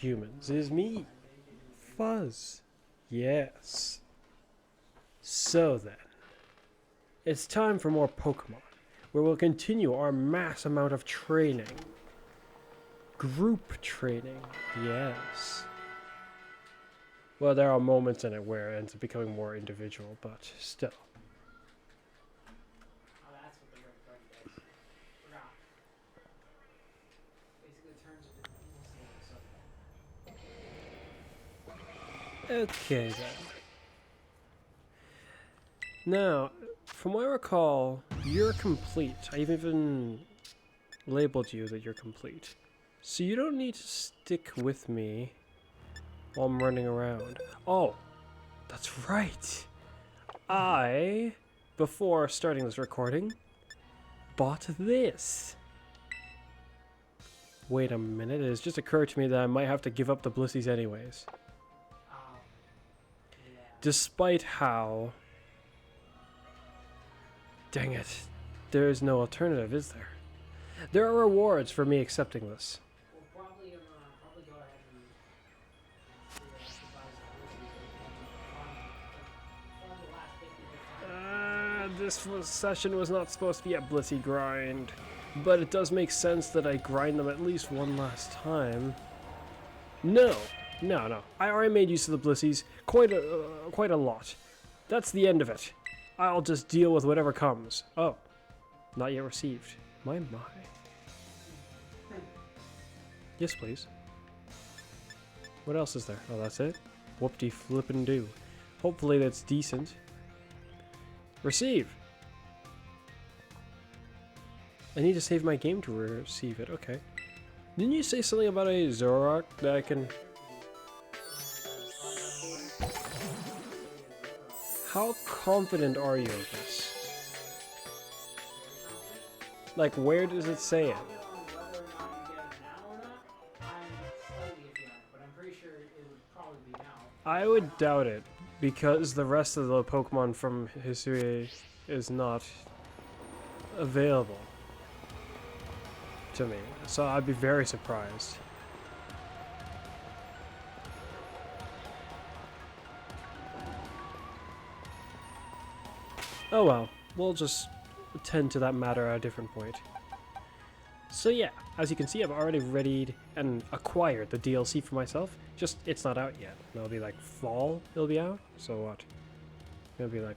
humans. It is me, Fuzz. Yes. So then, it's time for more Pokemon, where we'll continue our mass amount of training. Group training, yes. Well, there are moments in it where it ends up becoming more individual, but still. Oh, that's what the red card does. Forgot. Basically turns into Okay then. Now, from what I recall, you're complete. I've even labeled you that you're complete. So you don't need to stick with me while I'm running around. Oh, that's right. Before starting this recording, bought this. Wait a minute, it has just occurred to me that I might have to give up the Blissies anyways. yeah. Despite how... Dang it. There is no alternative, is there? There are rewards for me accepting this. We'll probably go ahead and see what else besides the Blissies. This session was not supposed to be a Blissey grind, but it does make sense that I grind them at least one last time. No. I already made use of the Blissies quite a lot. That's the end of it. I'll just deal with whatever comes. Oh, not yet received. My. Yes, please. What else is there? Oh, that's it? Whoop-de-flippin'-do. Hopefully that's decent. Receive! I need to save my game to receive it. Okay. Didn't you say something about a Zoroark that I can... How confident are you of this? Like, where does it say it? Whether or not you get it now or not, I'm slightly iffy on it, but I'm pretty sure it would probably be now. I would doubt it, because the rest of the Pokemon from history is not available to me. So I'd be very surprised. Oh well, we'll just attend to that matter at a different point. So yeah, as you can see, I've already readied and acquired the DLC for myself. Just, it's not out yet. It'll be like fall, it'll be out. So what? It'll be like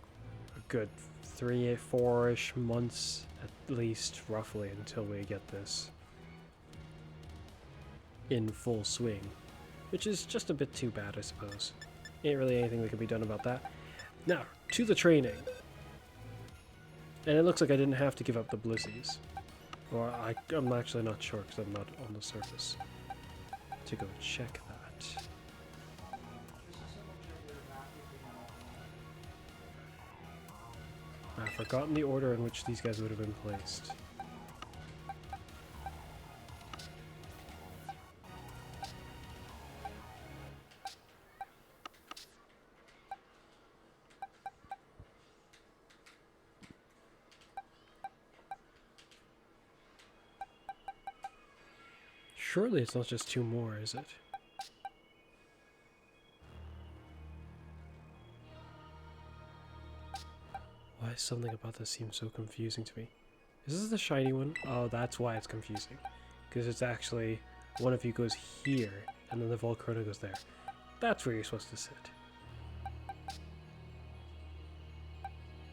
a good 3-4-ish months at least, roughly, until we get this in full swing. Which is just a bit too bad, I suppose. Ain't really anything that can be done about that. Now, to the training. And it looks like I didn't have to give up the Blissies. Or I'm actually not sure because I'm not on the surface to go check that. I've forgotten the order in which these guys would have been placed. Surely it's not just two more, is it? Why does something about this seem so confusing to me? Is this the shiny one? Oh, that's why it's confusing. Because it's actually, one of you goes here, and then the Volcarona goes there. That's where you're supposed to sit.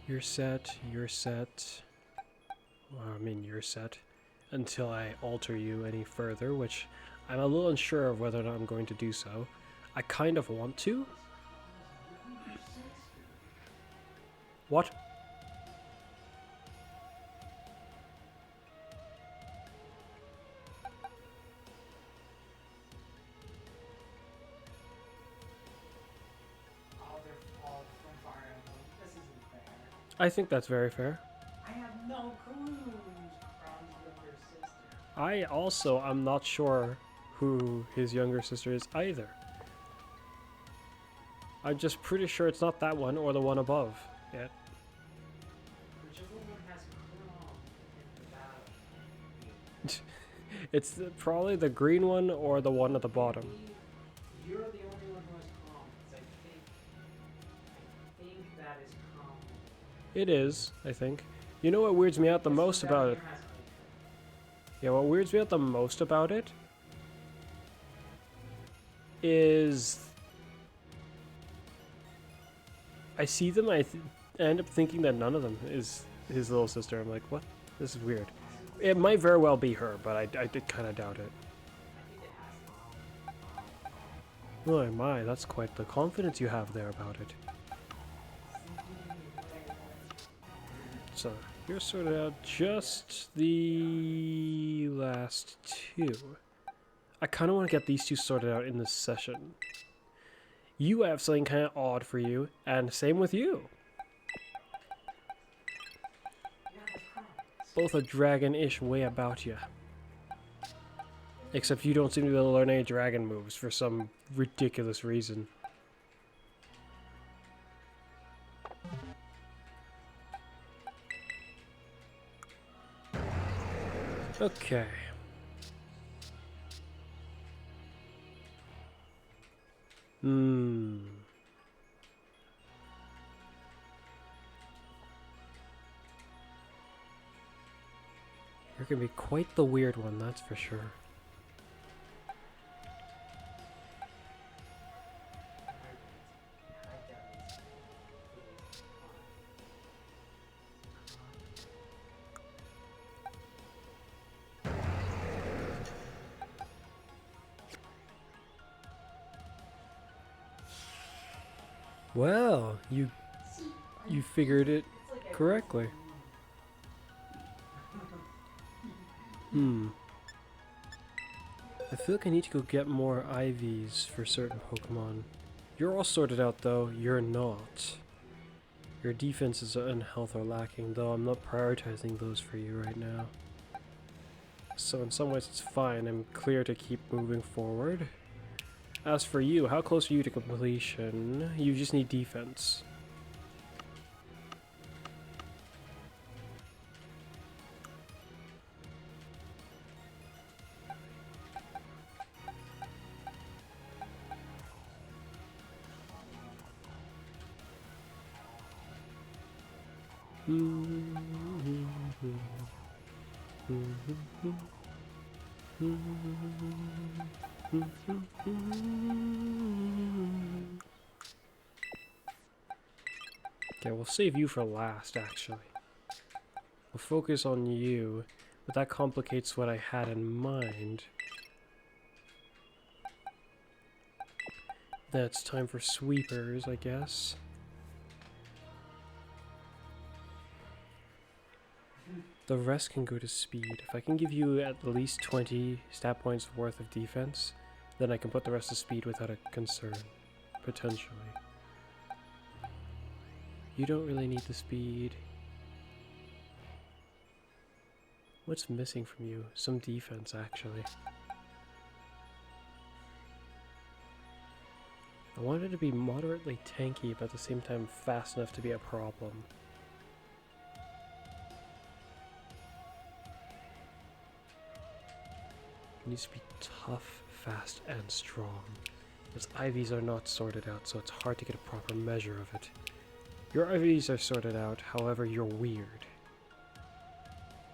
You're set, you're set. Well, I mean, you're set. Until I alter you any further, which I'm a little unsure of whether or not I'm going to do so. I kind of want to. What? Oh, they're all from Fire Emblem. This isn't fair. I think that's very fair. I have no clue who's Crown's younger sister. I'm not sure who his younger sister is either. I'm just pretty sure it's not that one or the one above yet. Whichever one has Crown in the battle. It's probably the green one or the one at the bottom. It is, I think. You know what weirds me out the most about it? Yeah, what weirds me out the most about it is I see them, I end up thinking that none of them is his little sister. I'm like, what? This is weird. It might very well be her, but I did kind of doubt it. Oh my, that's quite the confidence you have there about it. So, you're sorted out just the last two. I kind of want to get these two sorted out in this session. You have something kind of odd for you, and same with you. Both a dragon-ish way about you. Except you don't seem to be able to learn any dragon moves for some ridiculous reason. Okay. You're gonna be quite the weird one, that's for sure. Well, you figured it correctly. I feel like I need to go get more IVs for certain Pokemon. You're all sorted out though, you're not. Your defenses and health are lacking, though I'm not prioritizing those for you right now. So in some ways it's fine, I'm clear to keep moving forward. As for you, how close are you to completion? You just need defense. Okay, we'll save you for last, actually. We'll focus on you, but that complicates what I had in mind. That's time for sweepers, I guess. The rest can go to speed. If I can give you at least 20 stat points worth of defense, then I can put the rest to speed without a concern. Potentially. You don't really need the speed. What's missing from you? Some defense, actually. I wanted to be moderately tanky, but at the same time fast enough to be a problem. It needs to be tough, fast, and strong. Its IVs are not sorted out, so it's hard to get a proper measure of it. Your IVs are sorted out, however you're weird.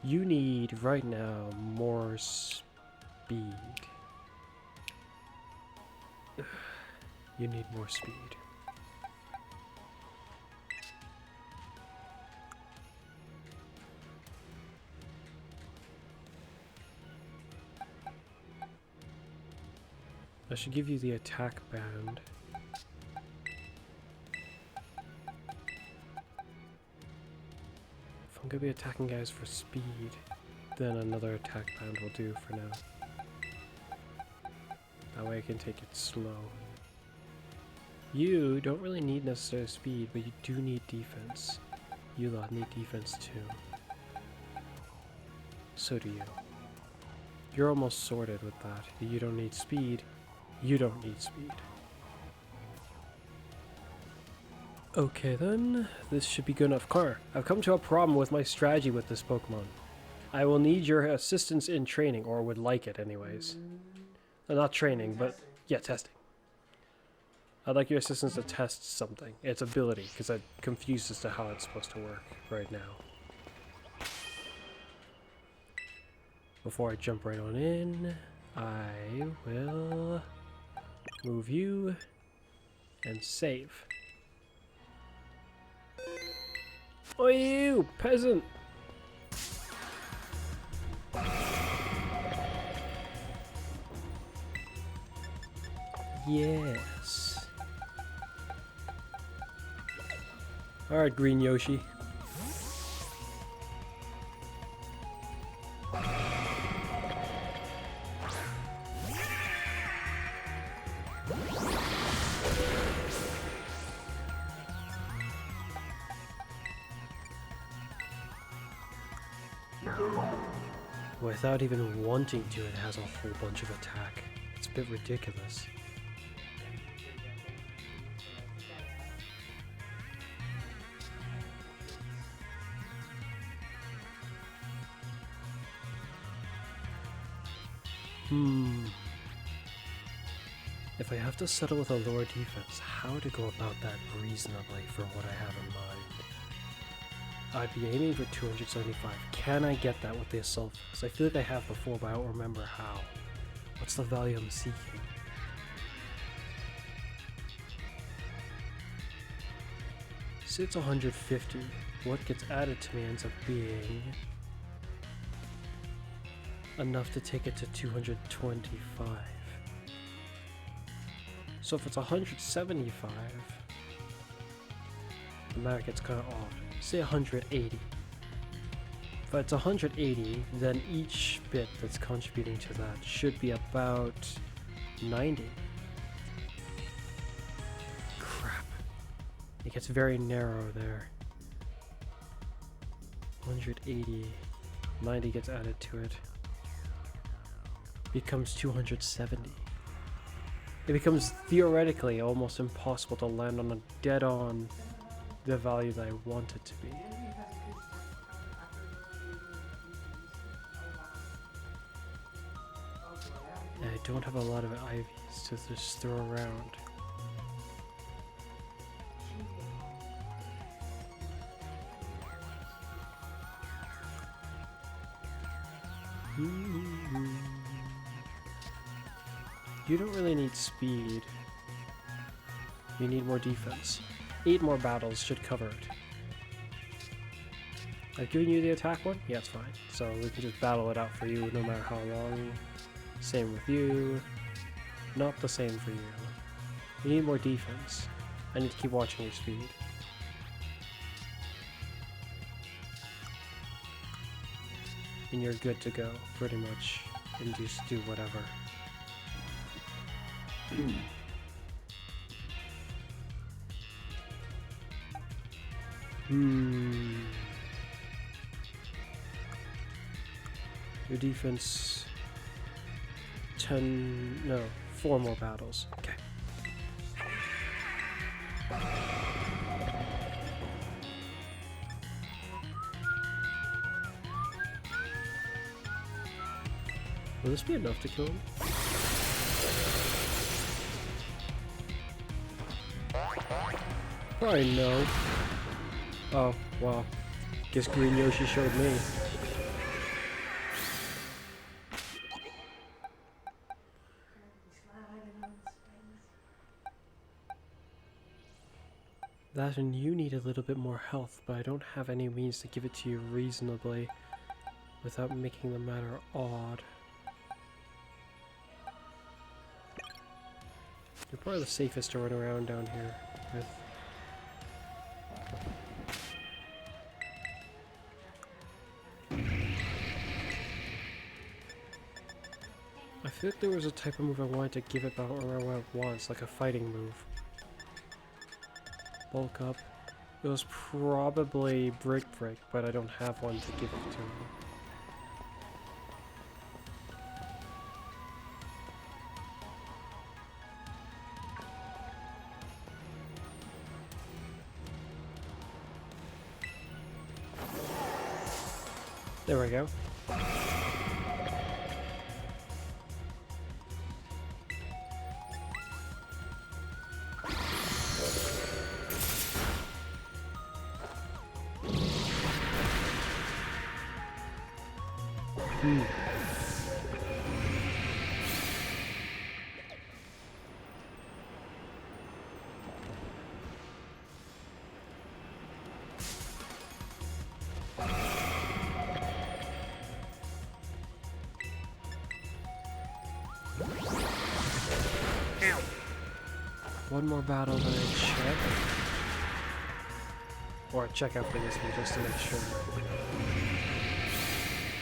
You need, right now, more speed. You need more speed. I should give you the attack band. If I'm gonna be attacking guys for speed, then another attack band will do for now. That way I can take it slow. You don't really need necessary speed, but you do need defense. You lot need defense too. So do you. You're almost sorted with that. You don't need speed. You don't need speed. Okay then, this should be good enough. Connor, I've come to a problem with my strategy with this Pokemon. I will need your assistance in training, or would like it anyways. Not training, but yeah, testing. I'd like your assistance to test something. Its ability, because I'm confused as to how it's supposed to work right now. Before I jump right on in, I will move you and save. Oh, you peasant! Yes. Alright, Green Yoshi. Without even wanting to, it has a whole bunch of attack. It's a bit ridiculous. If I have to settle with a lower defense, how to go about that reasonably for what I have in mind? I'd be aiming for 275. Can I get that with the assault? Because I feel like I have before, but I don't remember how. What's the value I'm seeking? Say it's 150. What gets added to me ends up being enough to take it to 225. So if it's 175, the math gets kind of off. Say 180. If it's 180, then each bit that's contributing to that should be about 90. Crap. It gets very narrow there. 180. 90 gets added to it. Becomes 270. It becomes theoretically almost impossible to land on a dead-on the value that I want it to be. And I don't have a lot of IVs to just throw around. You don't really need speed. You need more defense. 8 more battles should cover it. I've given you the attack one? Yeah, it's fine. So we can just battle it out for you no matter how long. Same with you. Not the same for you. You need more defense. I need to keep watching your speed. And you're good to go, pretty much. And just do whatever. Your defense 4 more battles. Okay. Will this be enough to kill him? Probably no. Oh, wow. Guess Green Yoshi showed me. That and you need a little bit more health, but I don't have any means to give it to you reasonably without making the matter odd. You're probably the safest to run around down here with. I feel like there was a type of move I wanted to give it, but I don't remember what it was, like a fighting move. Bulk up. It was probably Brick, but I don't have one to give it to him. There we go. One more battle, then I check. Or check after this one just to make sure.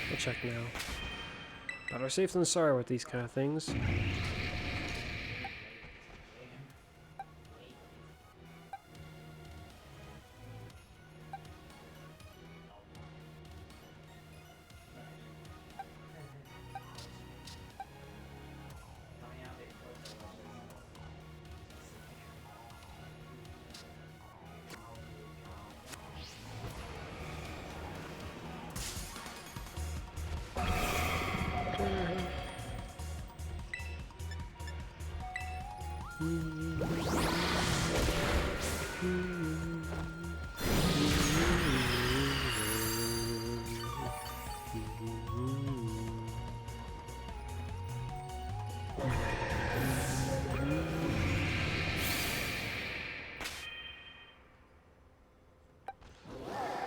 We'll check now. Better safe than sorry with these kind of things.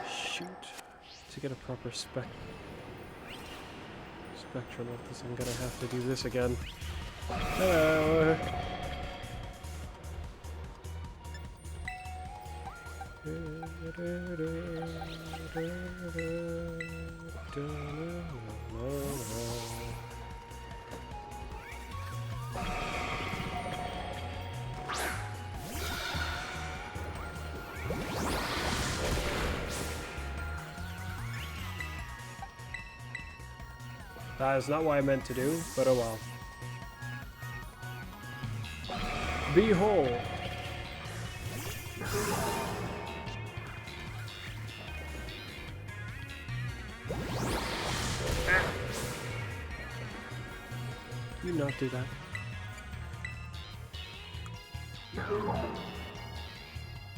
Shoot. To get a proper spectrum of this, I'm gonna have to do this again. Hello! That is not what I meant to do, but oh well. Behold! You not do that.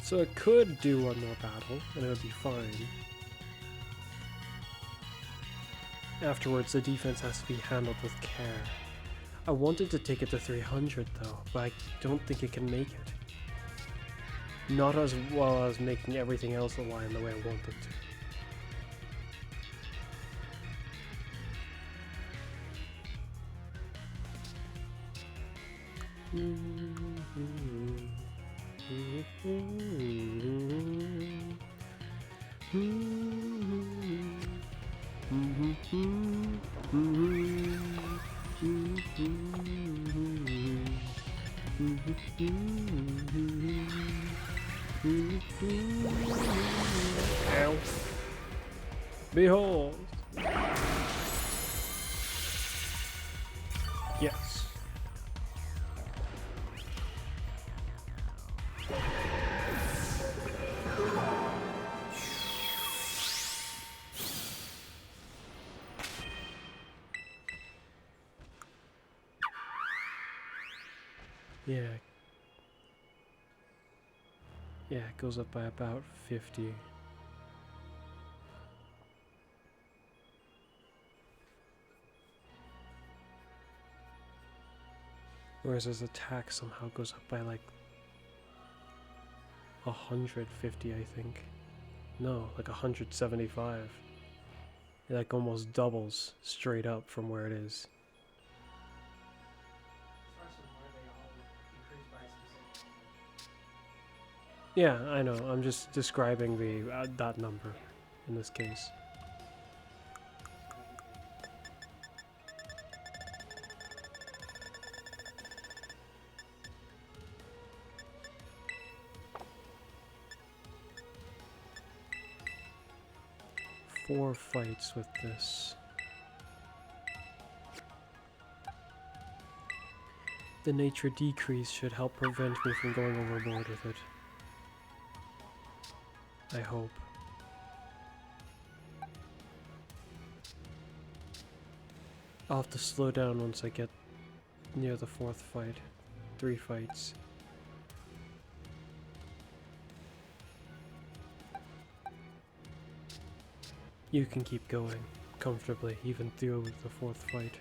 So it could do one more battle, and it would be fine. Afterwards, the defense has to be handled with care. I wanted to take it to 300 though, but I don't think it can make it. Not as well as making everything else align the way I want it to. Ow. Behold! Yes. Yeah. Yeah, it goes up by about 50. Whereas his attack somehow goes up by like 150, I think. No, like 175. It like almost doubles straight up from where it is. Yeah, I know. I'm just describing the that number in this case. Four fights with this. The nature decrease should help prevent me from going overboard with it. I hope. I'll have to slow down once I get near the fourth fight. 3 fights. You can keep going. comfortably, even through the fourth fight.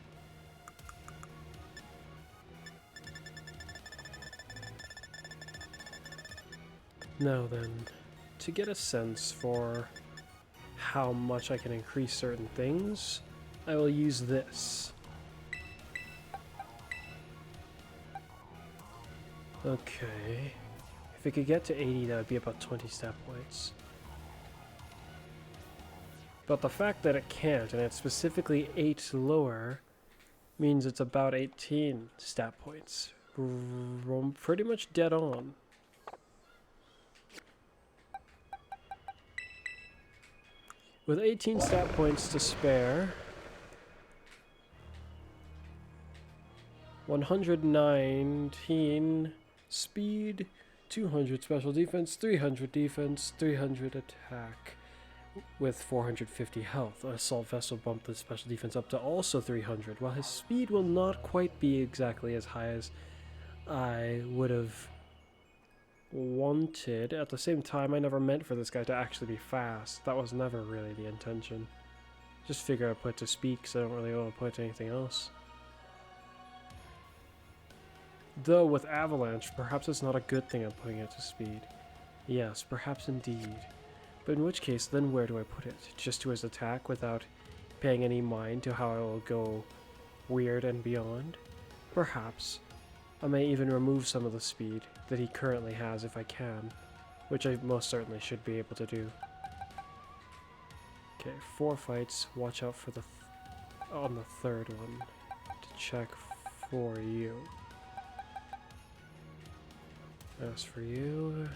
Now then, to get a sense for how much I can increase certain things, I will use this. Okay. If it could get to 80, that would be about 20 stat points. But the fact that it can't, and it's specifically 8 lower, means it's about 18 stat points. Pretty much dead on. With 18 stat points to spare, 119 speed, 200 special defense, 300 defense, 300 attack, with 450 health. Assault Vessel bumped the special defense up to also 300, while his speed will not quite be exactly as high as I would have wanted. At the same time, I never meant for this guy to actually be fast. That was never really the intention. Just figure I'd put to speed because I don't really want to put anything else. Though with Avalanche, perhaps it's not a good thing I'm putting it to speed. Yes, perhaps indeed. But in which case, then where do I put it? Just to his attack without paying any mind to how I will go weird and beyond? Perhaps. I may even remove some of the speed that he currently has if I can, which I most certainly should be able to do. Okay, 4 fights. Watch out for the on the third one to check for you. As for you,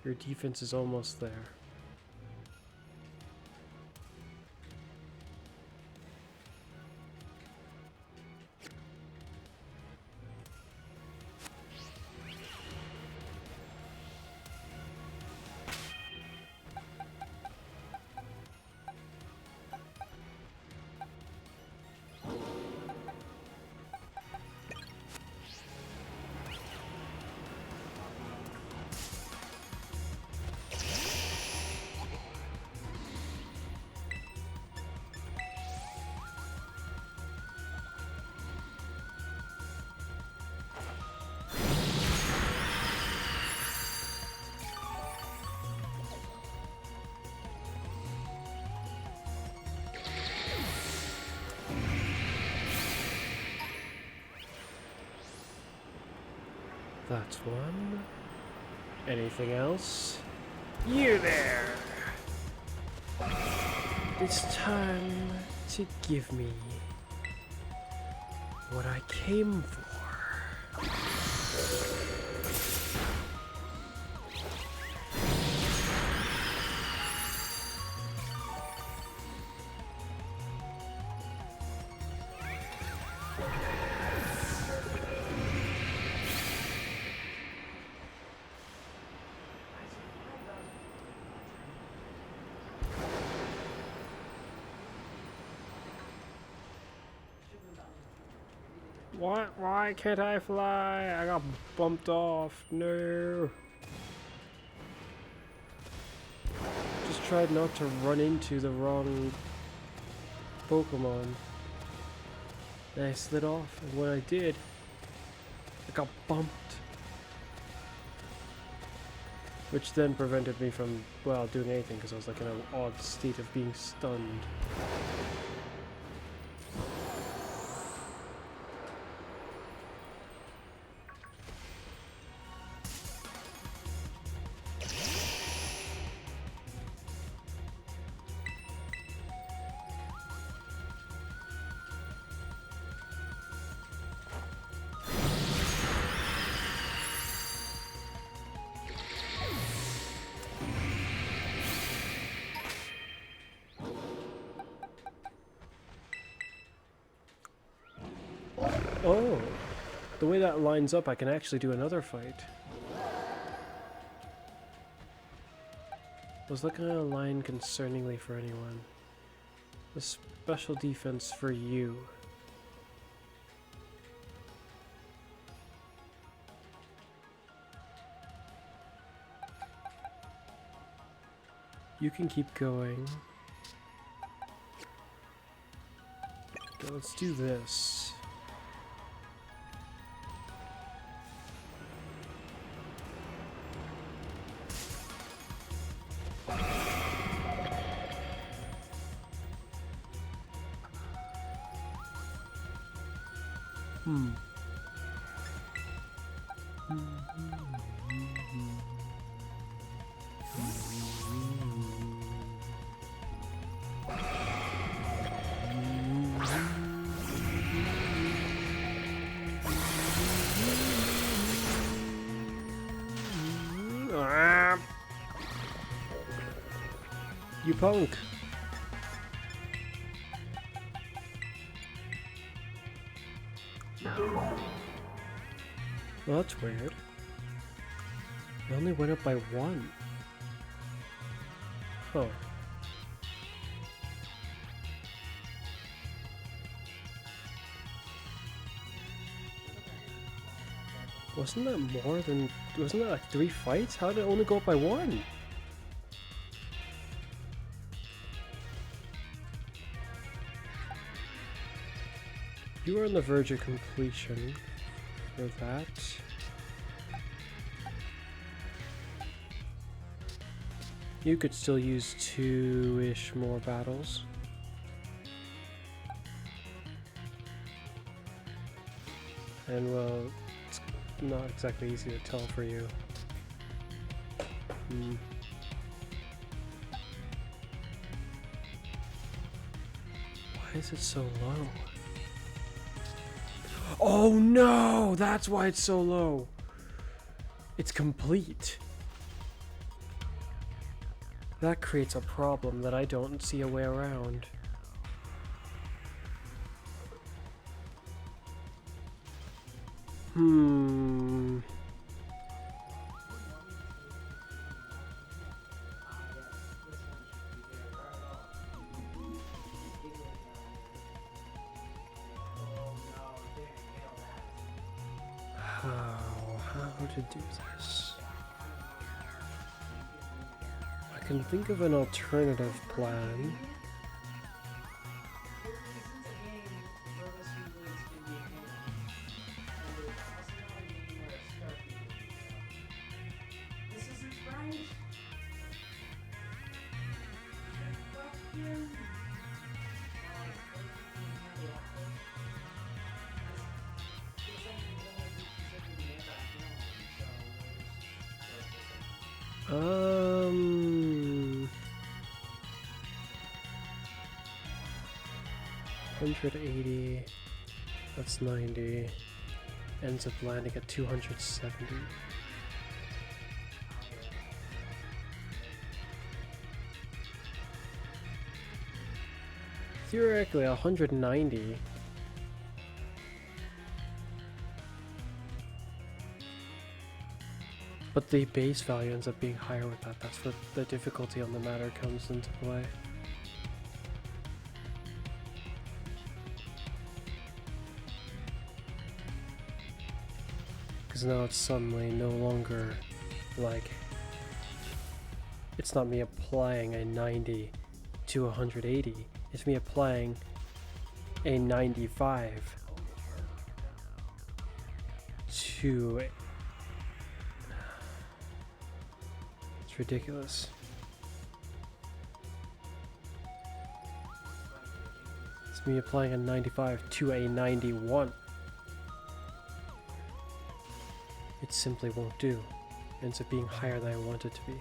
your defense is almost there. That's one. Anything else? You there! It's time to give me what I came for. Why can't I fly? I got bumped off. No. Just tried not to run into the wrong Pokemon. And I slid off, and when I did, I got bumped. Which then prevented me from, well, doing anything because I was like in an odd state of being stunned. Oh, the way that lines up, I can actually do another fight. Was that gonna align concerningly for anyone? The special defense for you. You can keep going. let's do this. You punk. Well, that's weird. It only went up by 1. Huh. Wasn't that more than... Wasn't that like 3 fights? How did it only go up by 1? You are on the verge of completion for that. You could still use 2-ish more battles. And well, it's not exactly easy to tell for you. Why is it so low? Oh no! That's why it's so low! It's complete. That creates a problem that I don't see a way around. How to do this? I can think of an alternative plan. Um, 180, that's 90, ends up landing at 270. Theoretically, 190. But the base value ends up being higher with that. That's where the difficulty on the matter comes into play. Because now it's suddenly no longer like... It's not me applying a 90 to 180. It's me applying a 95 to... It's ridiculous. It's me applying a 95 to a 91. It simply won't do. It ends up being higher than I want it to be.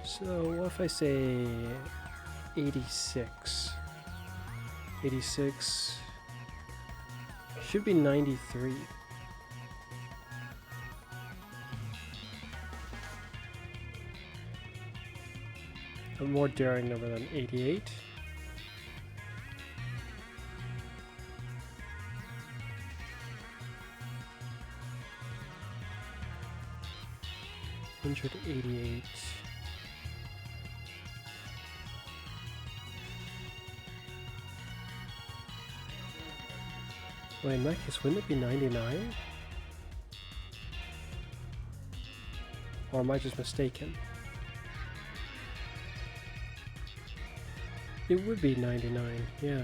So what if I say 86? 86 should be 93. A more daring number than 88. $188. Wait, in that case, wouldn't it be 99? Or am I just mistaken? It would be 99, yeah.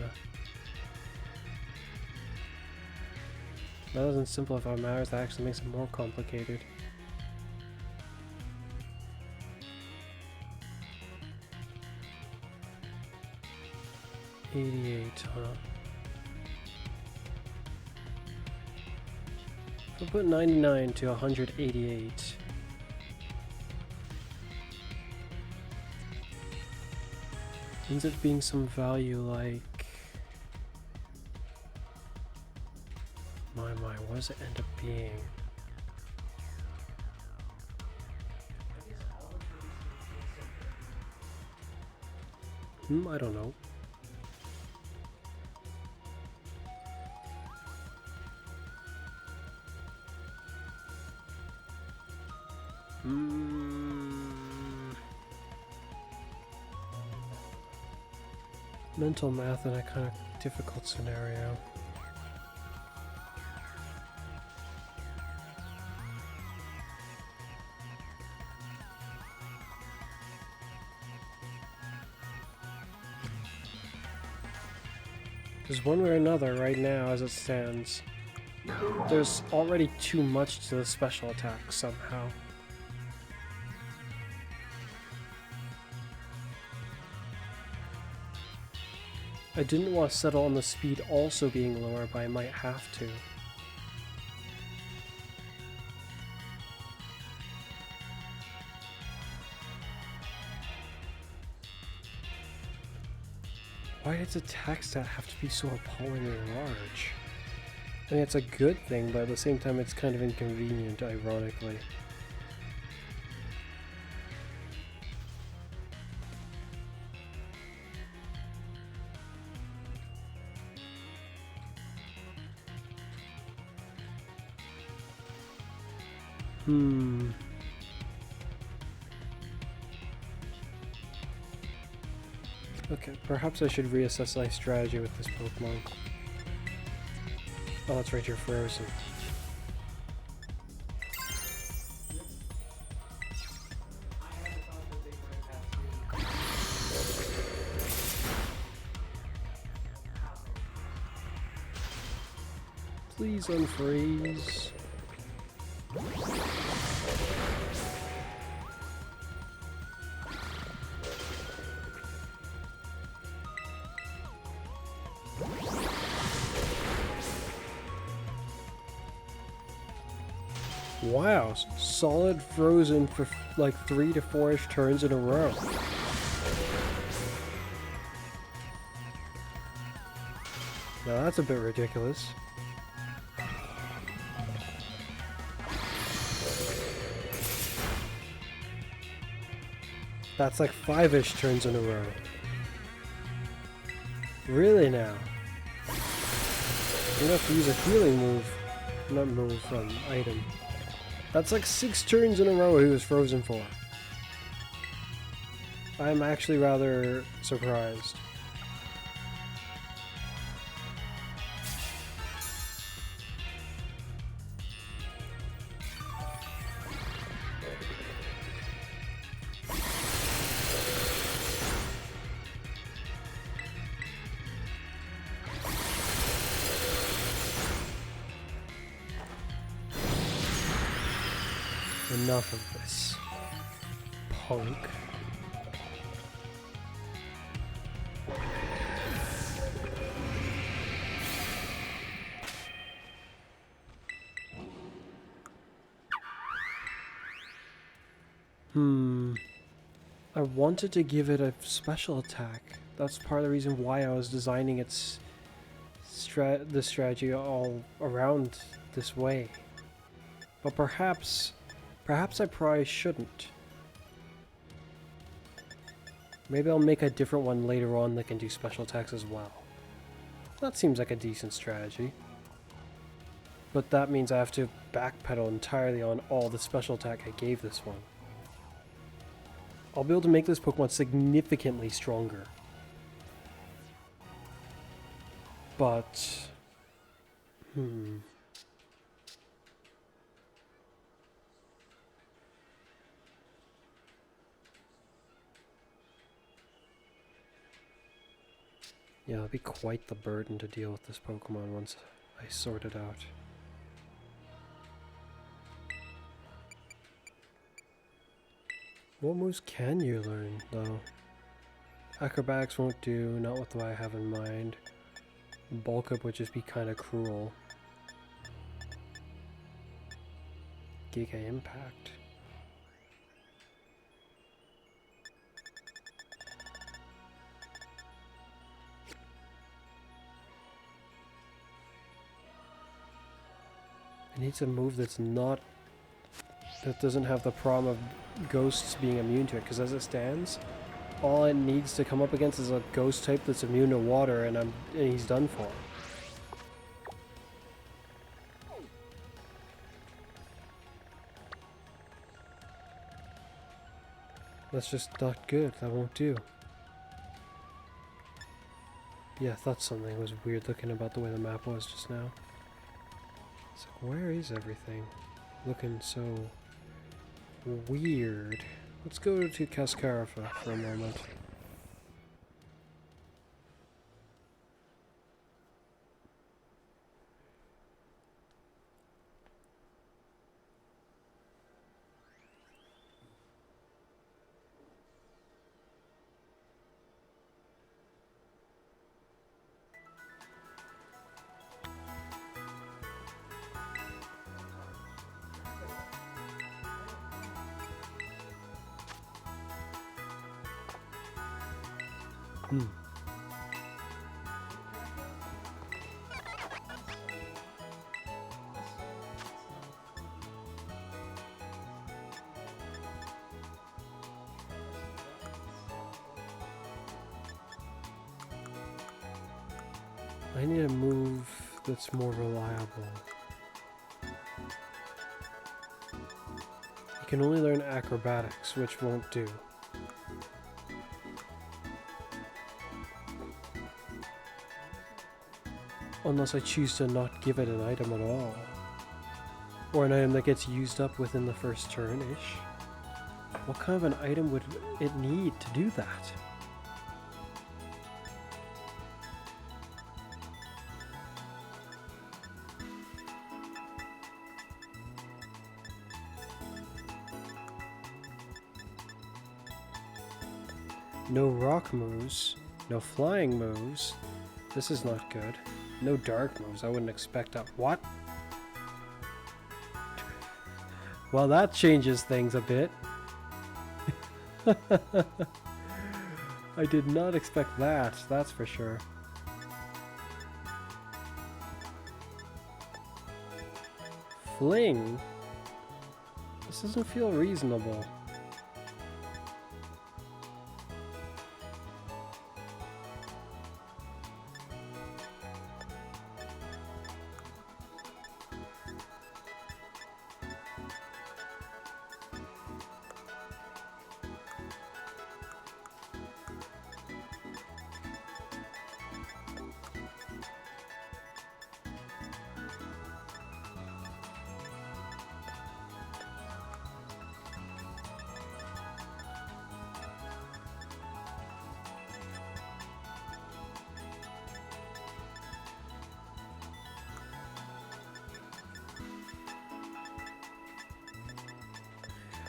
That doesn't simplify matters, that actually makes it more complicated. $88, huh? If I put 99 to 188, ends up being some value like... My, what does it end up being? I don't know. Mental math in a kind of difficult scenario. Because one way or another, right now, as it stands, there's already too much to the special attack somehow. I didn't want to settle on the speed also being lower, but I might have to. Why does attack stat have to be so appallingly large? I mean, it's a good thing, but at the same time it's kind of inconvenient, ironically. Okay, perhaps I should reassess my strategy with this Pokemon. Oh, that's right, you're frozen. Please unfreeze. Wow, solid frozen for like 3 to 4-ish turns in a row. Now that's a bit ridiculous. That's like 5-ish turns in a row. Really now? I'm gonna have to use a healing move. Not move, item. That's like 6 turns in a row he was frozen for. I'm actually rather surprised. Enough of this, punk. I wanted to give it a special attack. That's part of the reason why I was designing its the strategy all around this way. But perhaps I probably shouldn't. Maybe I'll make a different one later on that can do special attacks as well. That seems like a decent strategy. But that means I have to backpedal entirely on all the special attack I gave this one. I'll be able to make this Pokemon significantly stronger. But... Yeah, it'll be quite the burden to deal with this Pokemon once I sort it out. What moves can you learn, though? Acrobatics won't do, not with what I have in mind. Bulk up would just be kind of cruel. Giga Impact. It needs a move that's not... that doesn't have the problem of ghosts being immune to it, because as it stands, all it needs to come up against is a ghost type that's immune to water, and he's done for. That's just not good. That won't do. Yeah, I thought something was weird looking about the way the map was just now. It's like, where is everything? Looking so weird. Let's go to Cascarafa for a moment. I need a move that's more reliable. You can only learn acrobatics, which won't do. Unless I choose to not give it an item at all. Or an item that gets used up within the first turn-ish. What kind of an item would it need to do that? No rock moves, no flying moves. This is not good. No dark moves, I wouldn't expect that. What? Well, that changes things a bit. I did not expect that, that's for sure. Fling? This doesn't feel reasonable.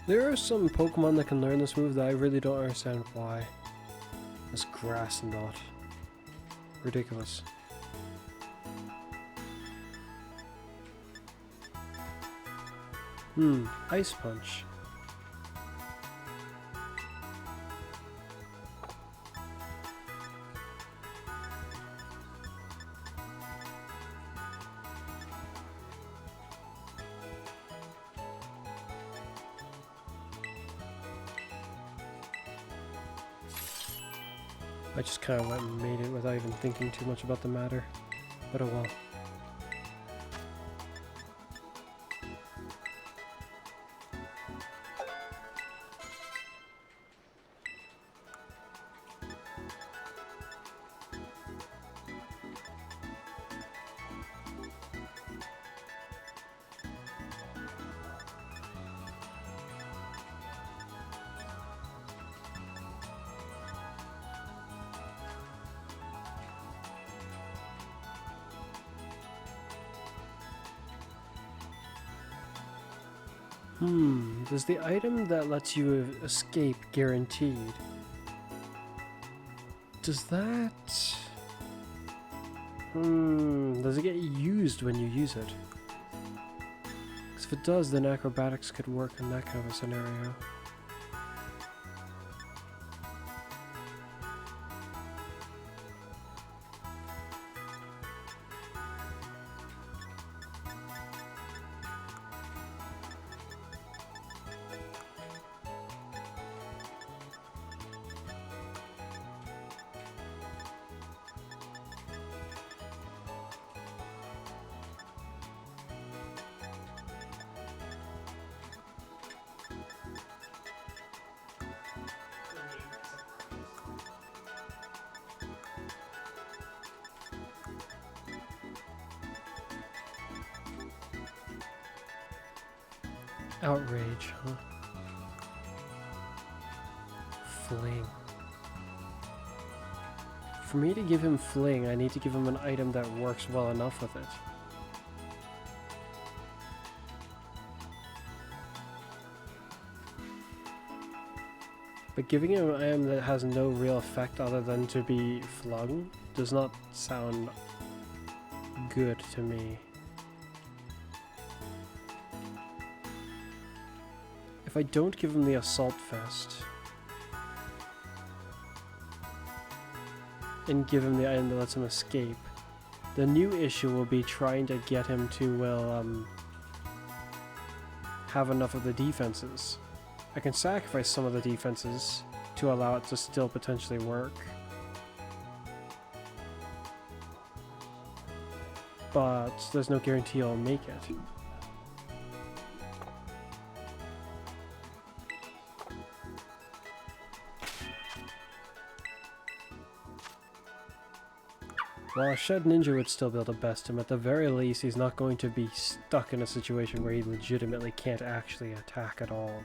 There are some Pokemon that can learn this move that I really don't understand why. This grass knot. Ridiculous. Ice Punch. I just kind of went and made it without even thinking too much about the matter. But oh well. Does the item that lets you escape guaranteed? Does that... does it get used when you use it? Because if it does, then acrobatics could work in that kind of a scenario. Outrage, huh? Fling. For me to give him fling, I need to give him an item that works well enough with it. But giving him an item that has no real effect other than to be flung does not sound good to me. If I don't give him the Assault Vest and give him the item that lets him escape, the new issue will be trying to get him to, have enough of the defenses. I can sacrifice some of the defenses to allow it to still potentially work. But there's no guarantee I'll make it. While a Shed Ninja would still be able to best him, at the very least he's not going to be stuck in a situation where he legitimately can't actually attack at all.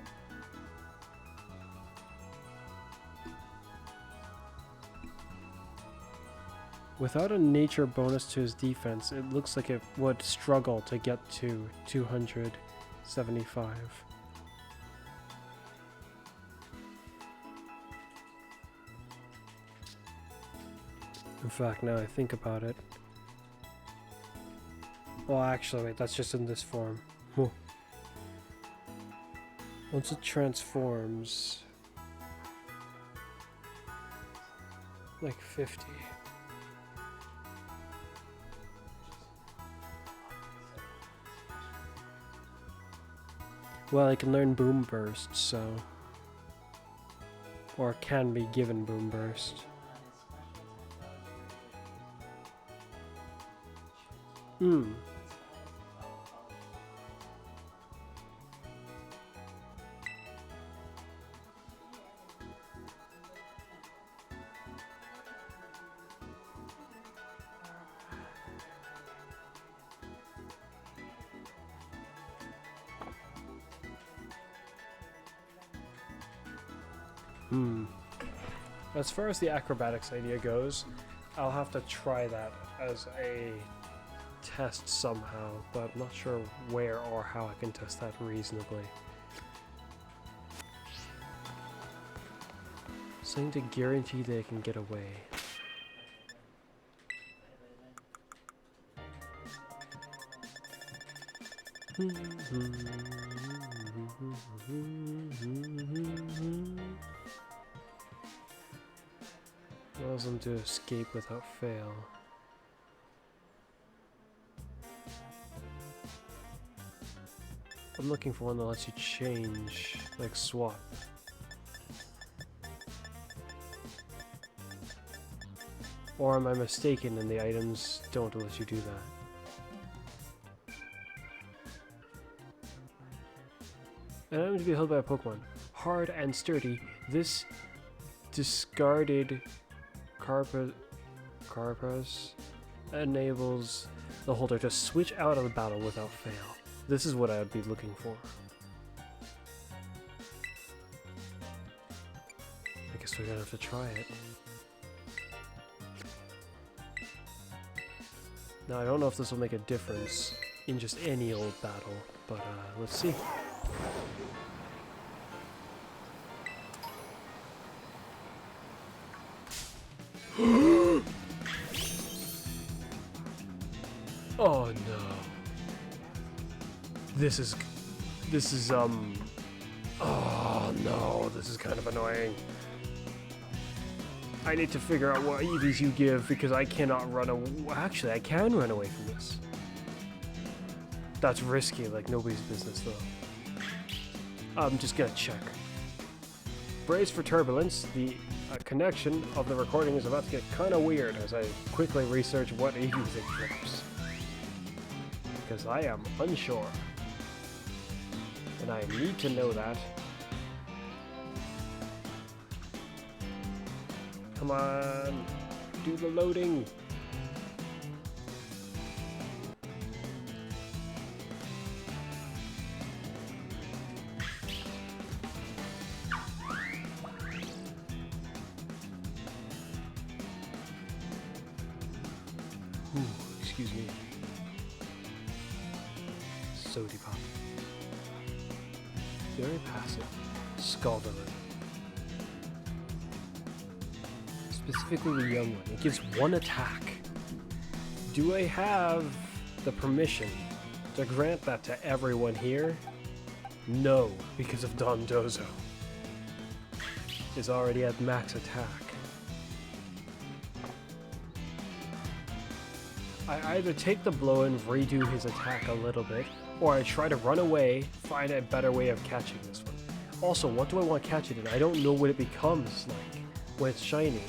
Without a nature bonus to his defense, it looks like it would struggle to get to 275. In fact, now I think about it. Well, actually, wait, that's just in this form. Whoa. Once it transforms... like 50. Well, I can learn Boom Burst, so... or can be given Boom Burst. As far as the acrobatics idea goes, I'll have to try that as a test somehow, but I'm not sure where or how I can test that reasonably. Something to guarantee they can get away. Allows them to escape without fail. I'm looking for one that lets you change, like swap. Or am I mistaken and the items don't let you do that? An item to be held by a Pokemon. Hard and sturdy, this discarded Carpus enables the holder to switch out of the battle without fail. This is what I would be looking for. I guess we're gonna have to try it. Now I don't know if this will make a difference in just any old battle, but let's see. Oh no. This is, oh no, this is kind of annoying. I need to figure out what EVs you give because I cannot run away. Actually, I can run away from this. That's risky, like nobody's business though. I'm just gonna check. Brace for turbulence. The connection of the recording is about to get kind of weird as I quickly research what EVs it drops. Because I am unsure. And I need to know that. Come on, do the loading. Ooh, excuse me. Sody pop. Very passive. Skull villain. Specifically the young one. It gives one attack. Do I have the permission to grant that to everyone here? No, because of Don Dozo. Is already at max attack. I either take the blow and redo his attack a little bit, or I try to run away, find a better way of catching this one. Also, what do I want to catch it in? I don't know what it becomes like when it's shiny.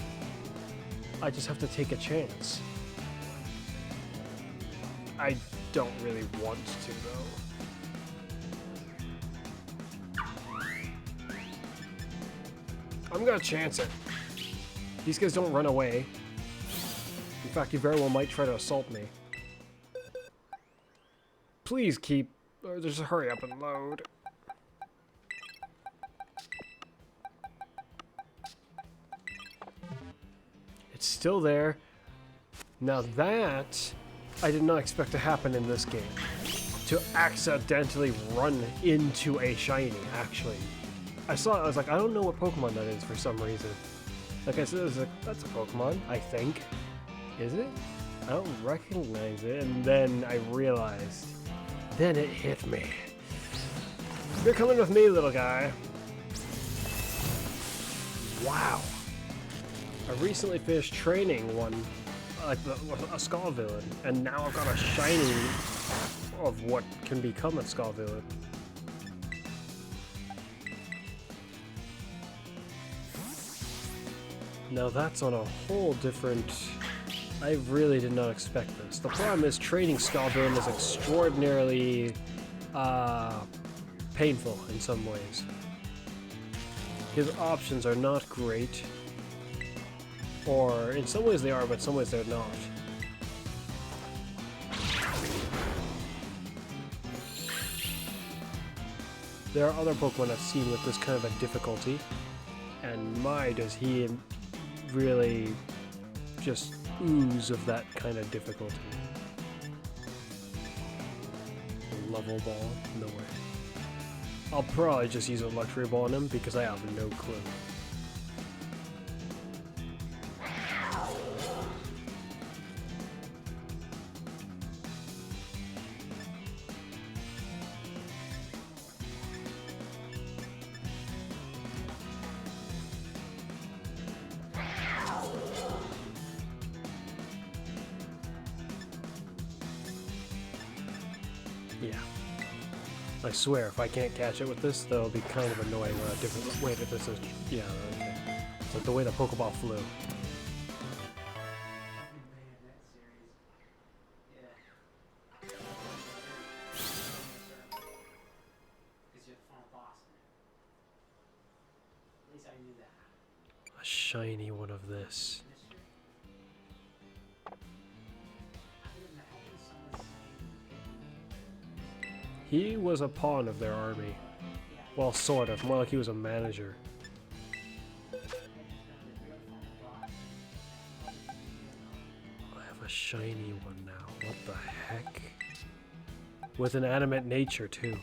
I just have to take a chance. I don't really want to, though. I'm gonna chance it. These guys don't run away. In fact, you very well might try to assault me. Please keep... just hurry up and load. It's still there. Now that... I did not expect to happen in this game. To accidentally run into a shiny, actually. I saw it, I was like, I don't know what Pokemon that is for some reason. Like I said, I was like, that's a Pokemon, I think. Is it? I don't recognize it, and then I realized. Then it hit me. You're coming with me, little guy. Wow. I recently finished training one, like a Skull Villain, and now I've got a shiny of what can become a Skull Villain. Now that's on a whole different... I really did not expect this. The problem is training Skull Villain is extraordinarily painful in some ways. His options are not great. Or in some ways they are, but some ways they're not. There are other Pokemon I've seen with this kind of a difficulty, and my does he really just ooze of that kind of difficulty. Level ball? No way. I'll probably just use a luxury ball on him because I have no clue. Yeah. I swear, if I can't catch it with this, that'll be kind of annoying on a different way that this is. Yeah, okay. It's like the way the Pokeball flew. A shiny one of this. He was a pawn of their army. Well, sort of. More like he was a manager. I have a shiny one now. What the heck? With an animate nature, too.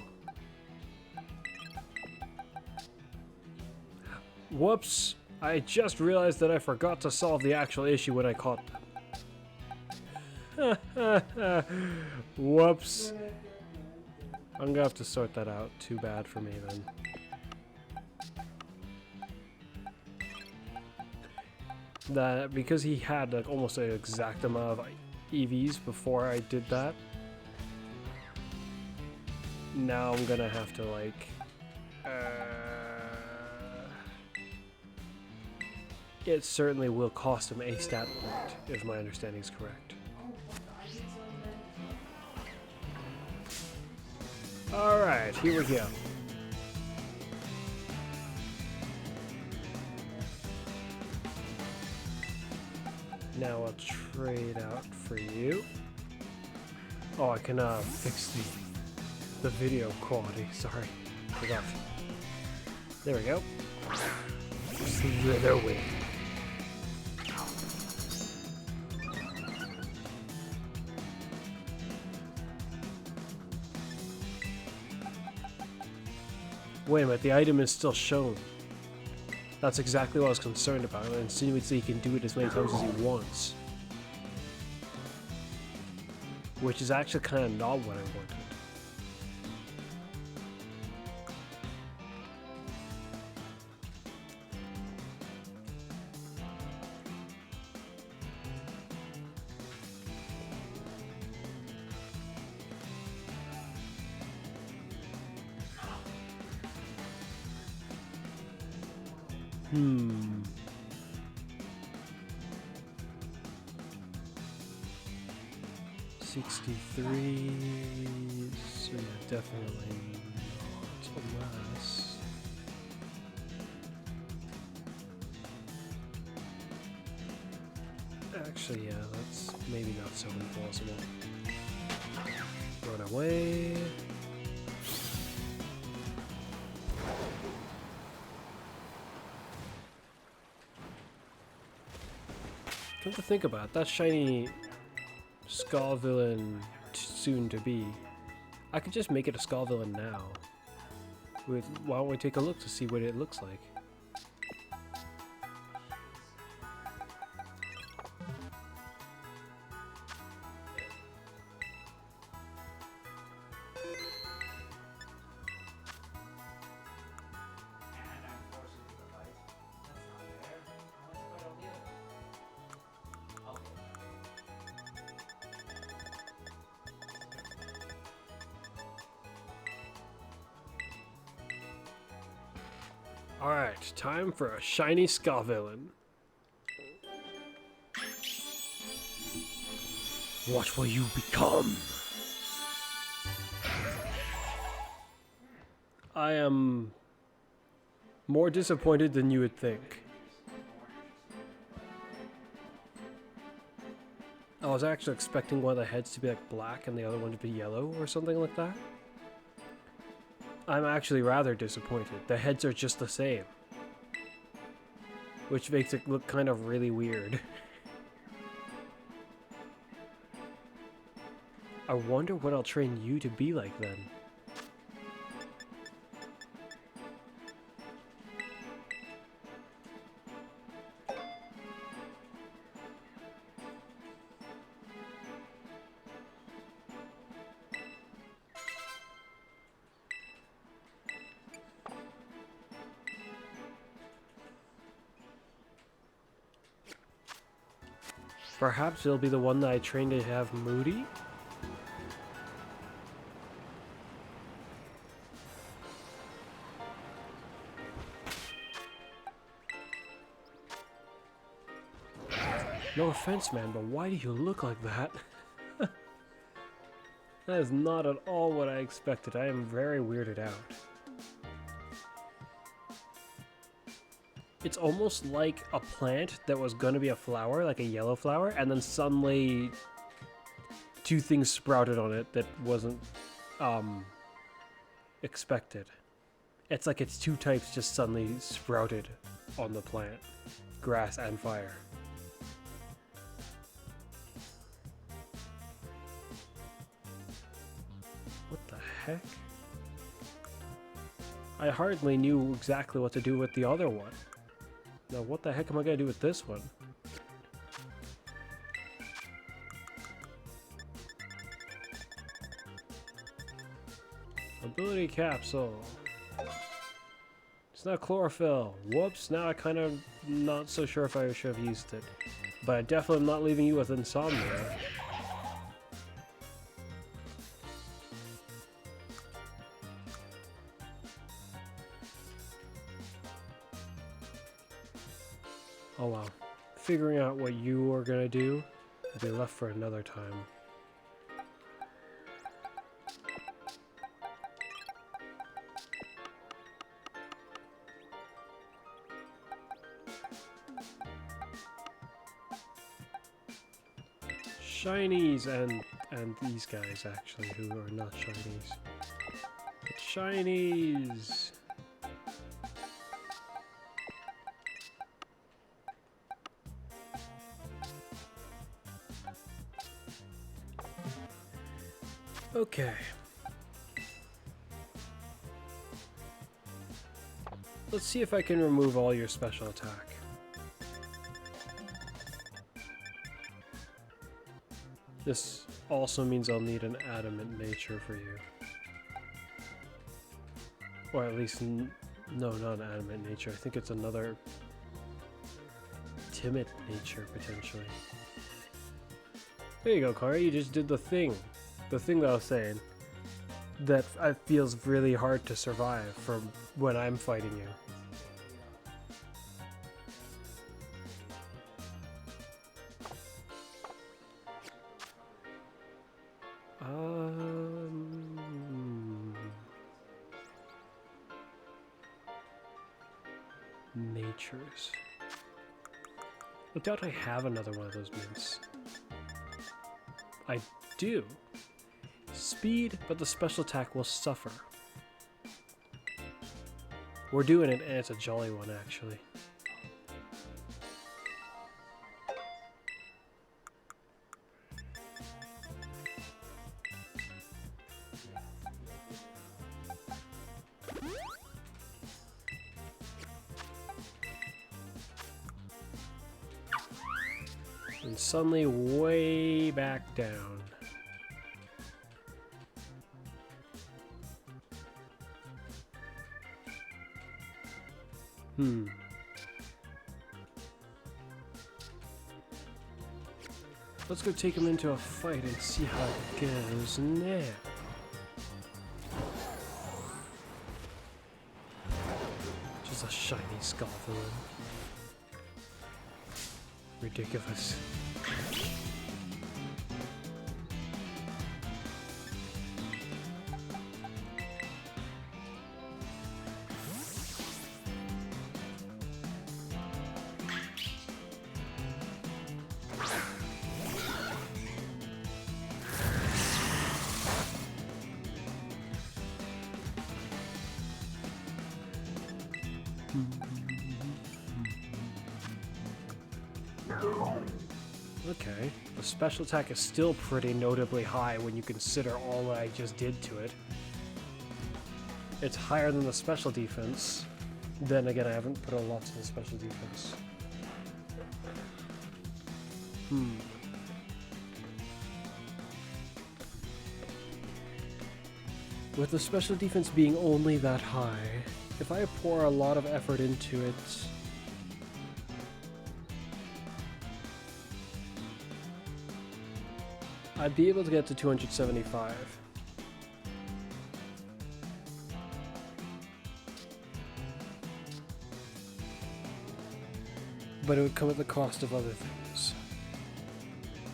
Whoops! I just realized that I forgot to solve the actual issue when I caught them. Whoops. I'm gonna have to sort that out. Too bad for me then. That because he had like almost an exact amount of EVs before I did that. Now I'm gonna have to like it certainly will cost him a stat point, if my understanding is correct. Alright, here we go. Now I'll trade out for you. Oh, I can fix the video quality. Sorry, forgot. There we go. Slither wing. Wait a minute, the item is still shown. That's exactly what I was concerned about. It insinuates that he can do it as many times as he wants. Which is actually kind of not what I wanted. Hmm. $63. So yeah, definitely not unless. Actually, yeah, that's maybe not so implausible. Run away. Come to think about it, that shiny Skull villain soon to be. I could just make it a Skull villain now. Why don't we take a look to see what it looks like? Alright, time for a shiny Skull villain. What will you become? I am more disappointed than you would think. I was actually expecting one of the heads to be like black and the other one to be yellow or something like that. I'm actually rather disappointed. The heads are just the same. Which makes it look kind of really weird. I wonder what I'll train you to be like then. Perhaps it'll be the one that I trained to have moody? No offense, man, but why do you look like that? That is not at all what I expected. I am very weirded out. It's almost like a plant that was going to be a flower, like a yellow flower, and then suddenly two things sprouted on it that wasn't expected. It's like it's two types just suddenly sprouted on the plant. Grass and fire. What the heck? I hardly knew exactly what to do with the other one. Now what the heck am I gonna do with this one? Ability capsule. It's not chlorophyll. Whoops, now I kind of not so sure if I should have used it. But I definitely am not leaving you with insomnia. Oh wow. Figuring out what you are gonna do will be left for another time. Shinies and these guys actually who are not shinies. But shinies. Okay. Let's see if I can remove all your special attack. This also means I'll need an adamant nature for you. Or at least, no, not an adamant nature. I think it's another timid nature, potentially. There you go, Kara. You just did the thing. The thing that I was saying. That feels really hard to survive from when I'm fighting you. Natures. I doubt I have another one of those mints. I do. Speed, but the special attack will suffer. We're doing it, and it's a jolly one, actually. And suddenly way back down. Let's go take him into a fight and see how it goes now. Just a shiny skull for him. Ridiculous. Okay, the special attack is still pretty notably high when you consider all that I just did to it. It's higher than the special defense. Then again, I haven't put a lot to the special defense. With the special defense being only that high, if I pour a lot of effort into it, I'd be able to get to 275. But it would come at the cost of other things.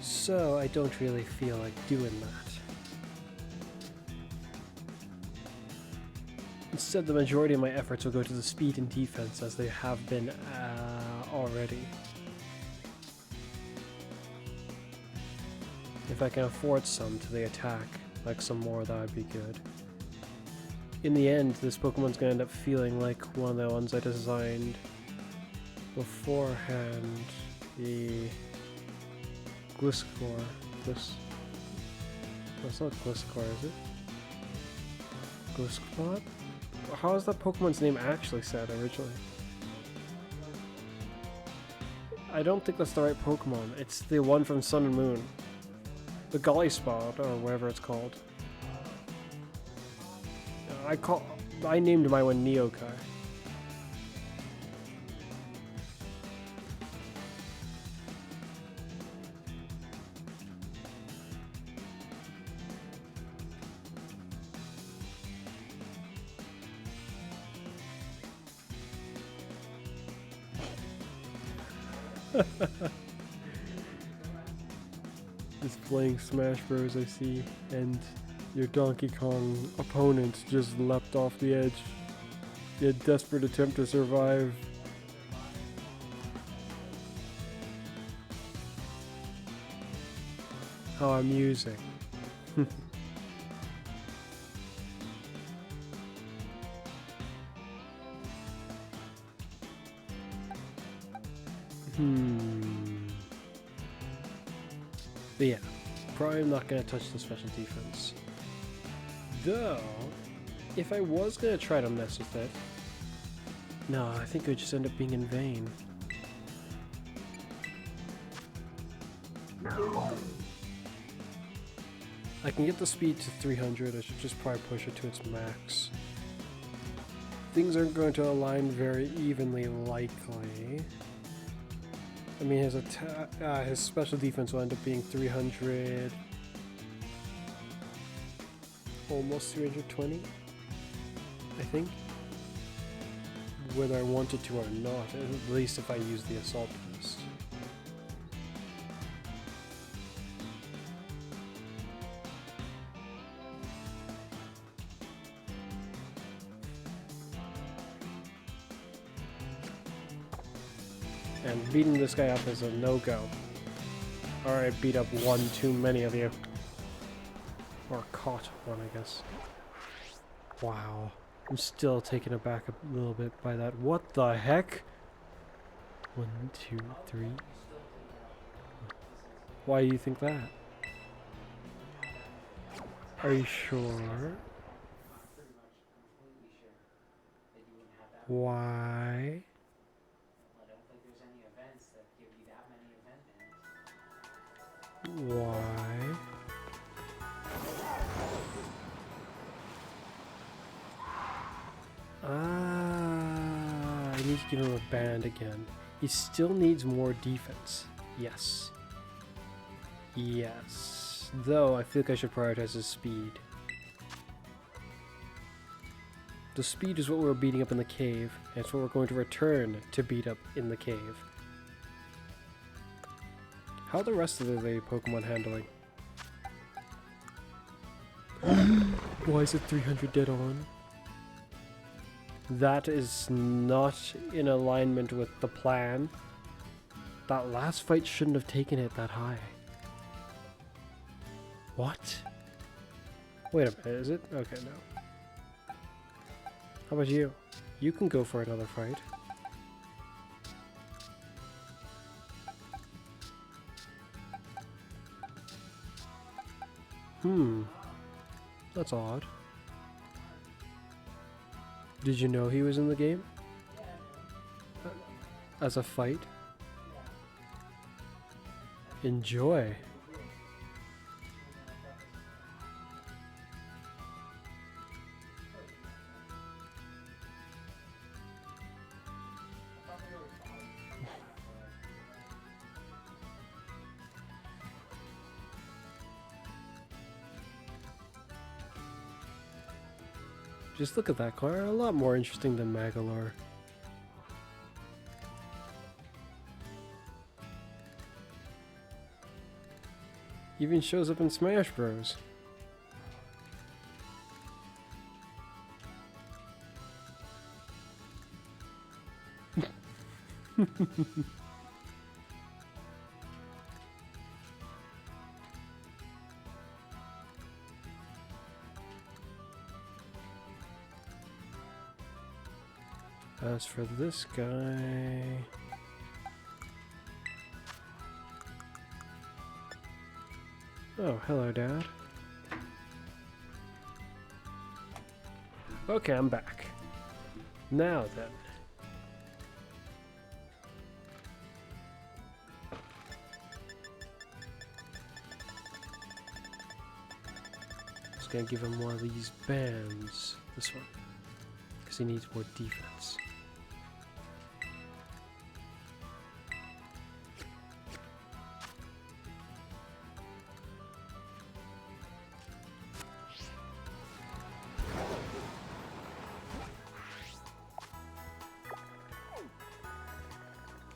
So I don't really feel like doing that. Instead, the majority of my efforts will go to the speed and defense as they have been already. If I can afford some to the attack, like some more, that would be good. In the end, this Pokemon's gonna end up feeling like one of the ones I designed beforehand. The Gliscor. That's not Gliscor, is it? Gliscor? How is that Pokemon's name actually said originally? I don't think that's the right Pokemon. It's the one from Sun and Moon. The Golly Spot, or whatever it's called. I named my one Neokai. Just playing Smash Bros. I see, and your Donkey Kong opponent just leapt off the edge. In a desperate attempt to survive. How amusing. But yeah, probably not going to touch the special defense. Though, if I was going to try to mess with it, no, I think it would just end up being in vain. I can get the speed to 300, I should just probably push it to its max. Things aren't going to align very evenly, likely. I mean, his special defense will end up being 300, almost 320, I think. Whether I wanted to or not, at least if I use the assault boost. And beating this guy up is a no-go. Alright, beat up one too many of you. Or caught one, I guess. Wow. I'm still taken aback a little bit by that. What the heck? 1, 2, 3. Why do you think that? Are you sure? Why? Why? I need to give him a band again. He still needs more defense. Yes. Yes. Though, I feel like I should prioritize his speed. The speed is what we're beating up in the cave, and it's what we're going to return to beat up in the cave. How are the rest of the Pokemon handling? Why is it 300 dead on? That is not in alignment with the plan. That last fight shouldn't have taken it that high. What? Wait a minute, is it? Okay, no. How about you? You can go for another fight. That's odd. Did you know he was in the game? As a fight? Enjoy. Just look at that car, a lot more interesting than Magalore. Even shows up in Smash Bros. As for this guy... Oh, hello, Dad. Okay, I'm back. Now then. Just gonna give him one of these bands. This one. Because he needs more defense.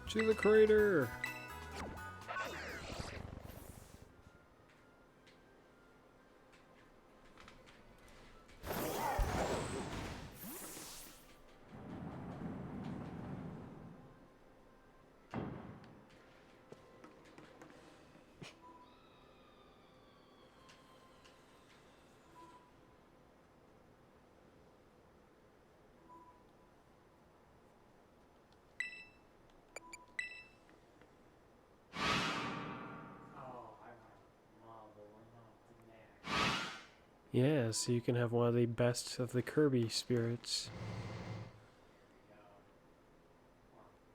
To the crater! Yeah, so you can have one of the best of the Kirby spirits.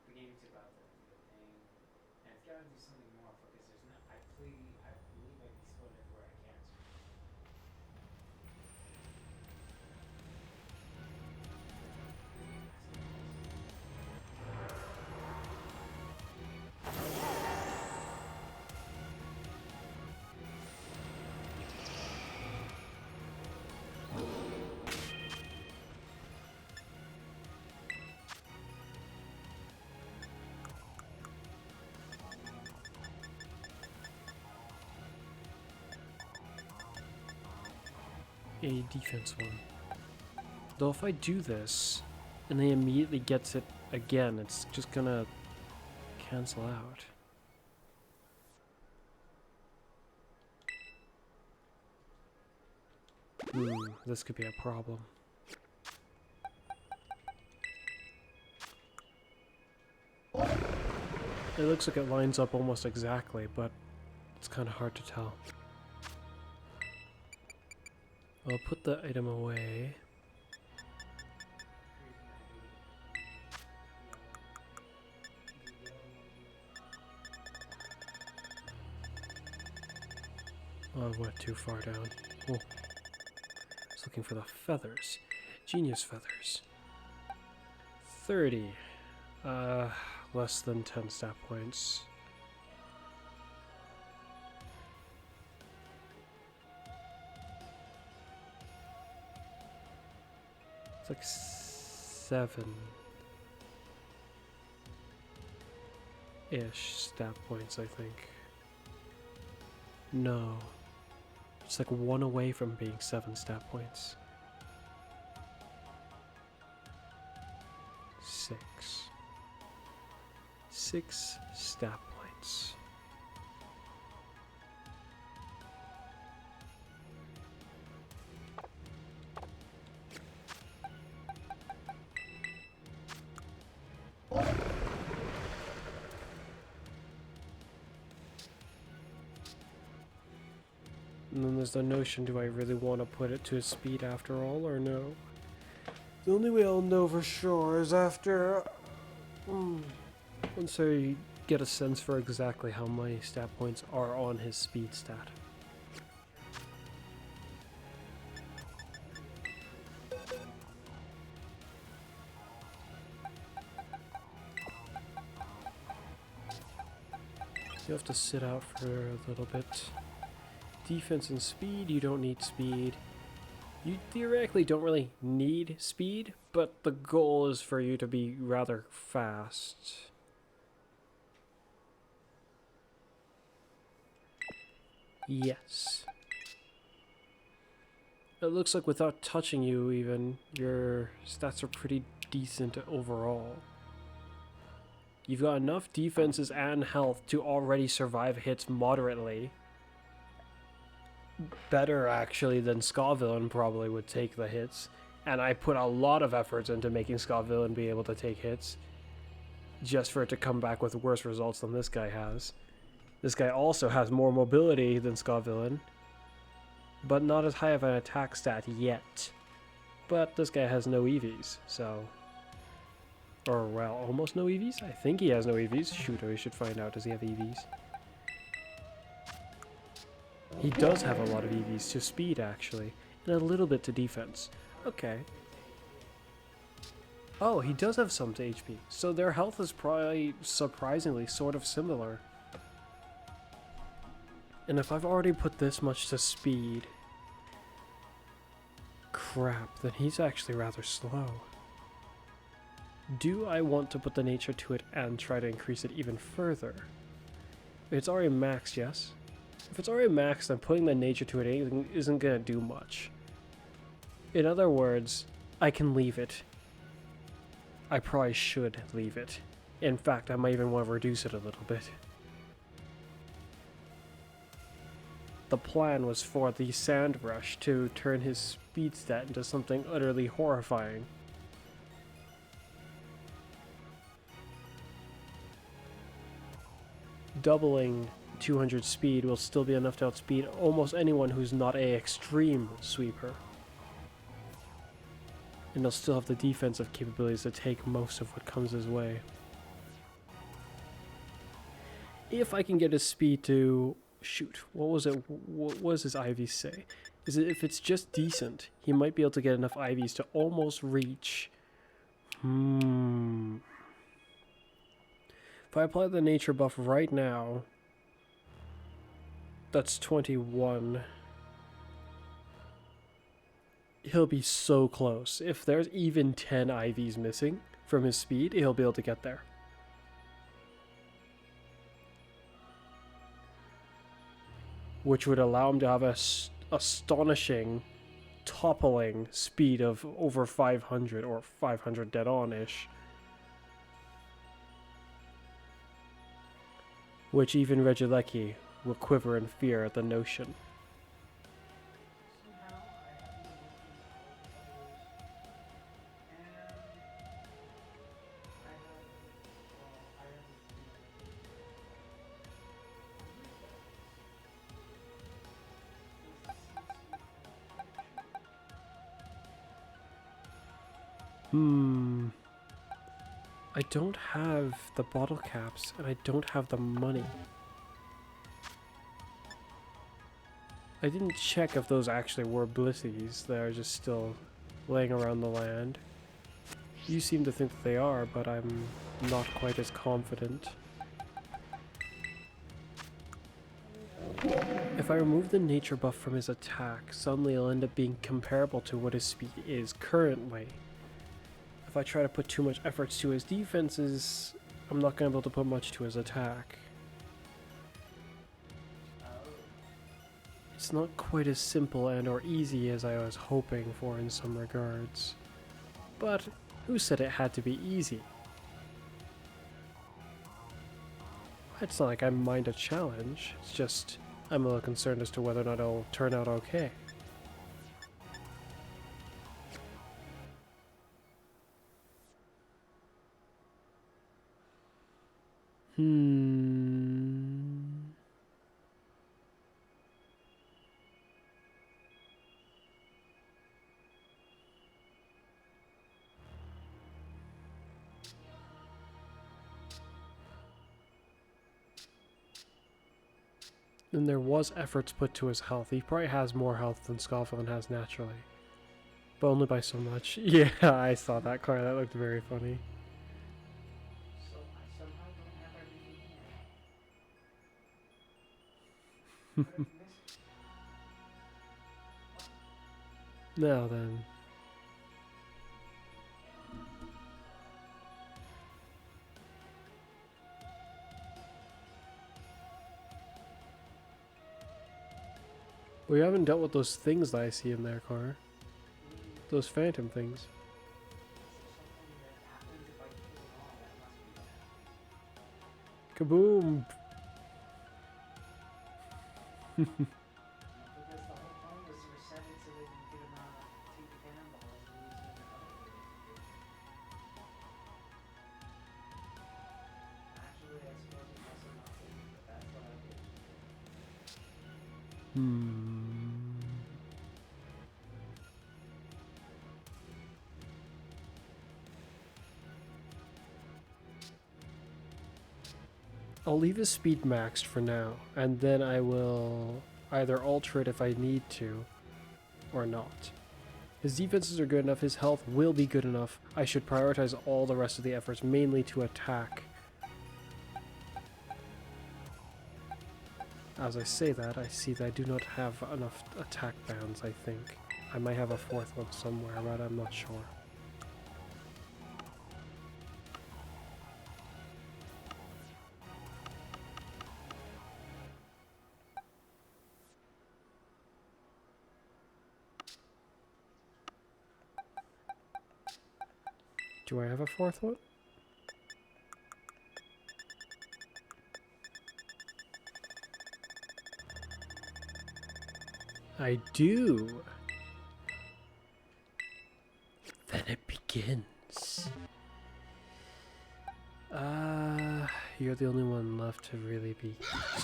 The game's about to do the thing, and it's gotta do something more because there's no. I believe I can explode everywhere I can. A defense one. Though if I do this, and he immediately gets it again, it's just gonna cancel out. This could be a problem. It looks like it lines up almost exactly, but it's kind of hard to tell. I'll put the item away. Oh, I went too far down. Oh. I was looking for the feathers. Genius feathers. 30. Less than 10 stat points. It's like 7-ish stat points, I think. No. It's like 1 away from being 7 stat points. 6. 6 stat points. And then there's the notion, do I really want to put it to its speed after all, or no? The only way I'll know for sure is after... once I get a sense for exactly how many stat points are on his speed stat. You have to sit out for a little bit. Defense and speed, you don't need speed. You theoretically don't really need speed, but the goal is for you to be rather fast. Yes. It looks like without touching you even, your stats are pretty decent overall. You've got enough defenses and health to already survive hits moderately. Better actually than Scavillain probably would take the hits. And I put a lot of efforts into making Scavillain be able to take hits, just for it to come back with worse results than this guy has. This guy also has more mobility than Scavillain, but not as high of an attack stat yet. But this guy has no EVs, so... Or, well, almost no EVs? I think he has no EVs. Shoot, we should find out. Does he have EVs? He does have a lot of EVs to speed, actually, and a little bit to defense. Okay. Oh, he does have some to HP, so their health is probably surprisingly sort of similar. And if I've already put this much to speed, crap, then he's actually rather slow. Do I want to put the nature to it and try to increase it even further? It's already maxed, yes? If it's already maxed, then putting the nature to it isn't gonna do much. In other words, I can leave it. I probably should leave it. In fact, I might even want to reduce it a little bit. The plan was for the Sand Rush to turn his speed stat into something utterly horrifying. Doubling 200 speed will still be enough to outspeed almost anyone who's not a extreme sweeper. And he'll still have the defensive capabilities to take most of what comes his way. If I can get his speed to... Shoot, what was it? What does his IVs say? Is it if it's just decent, he might be able to get enough IVs to almost reach... If I apply the nature buff right now, that's 21. He'll be so close. If there's even 10 IVs missing from his speed, he'll be able to get there. Which would allow him to have a astonishing toppling speed of over 500 or 500 dead on-ish. Which even Regilecki will quiver in fear at the notion. I don't have the bottle caps, and I don't have the money. I didn't check if those actually were blissies that are just still laying around the land. You seem to think that they are, but I'm not quite as confident. If I remove the nature buff from his attack, suddenly it'll end up being comparable to what his speed is currently. If I try to put too much efforts to his defenses, I'm not going to be able to put much to his attack. It's not quite as simple and or easy as I was hoping for in some regards. But who said it had to be easy? It's not like I mind a challenge, it's just I'm a little concerned as to whether or not it'll turn out okay. And there was efforts put to his health. He probably has more health than Scofflin has naturally. But only by so much. Yeah, I saw that card. That looked very funny. So I somehow don't have everything here. Now then. We haven't dealt with those things that I see in their car. Those phantom things. Kaboom! Because the whole point was to reset it so that you could take the cannonballs and use them in other ways. Actually, I suppose it must have not been, but that's what I did. I'll leave his speed maxed for now, and then I will either alter it if I need to, or not. His defenses are good enough, his health will be good enough. I should prioritize all the rest of the efforts, mainly to attack. As I say that, I see that I do not have enough attack bands, I think. I might have a fourth one somewhere, but I'm not sure. Do I have a fourth one? I do. Then it begins. You're the only one left to really be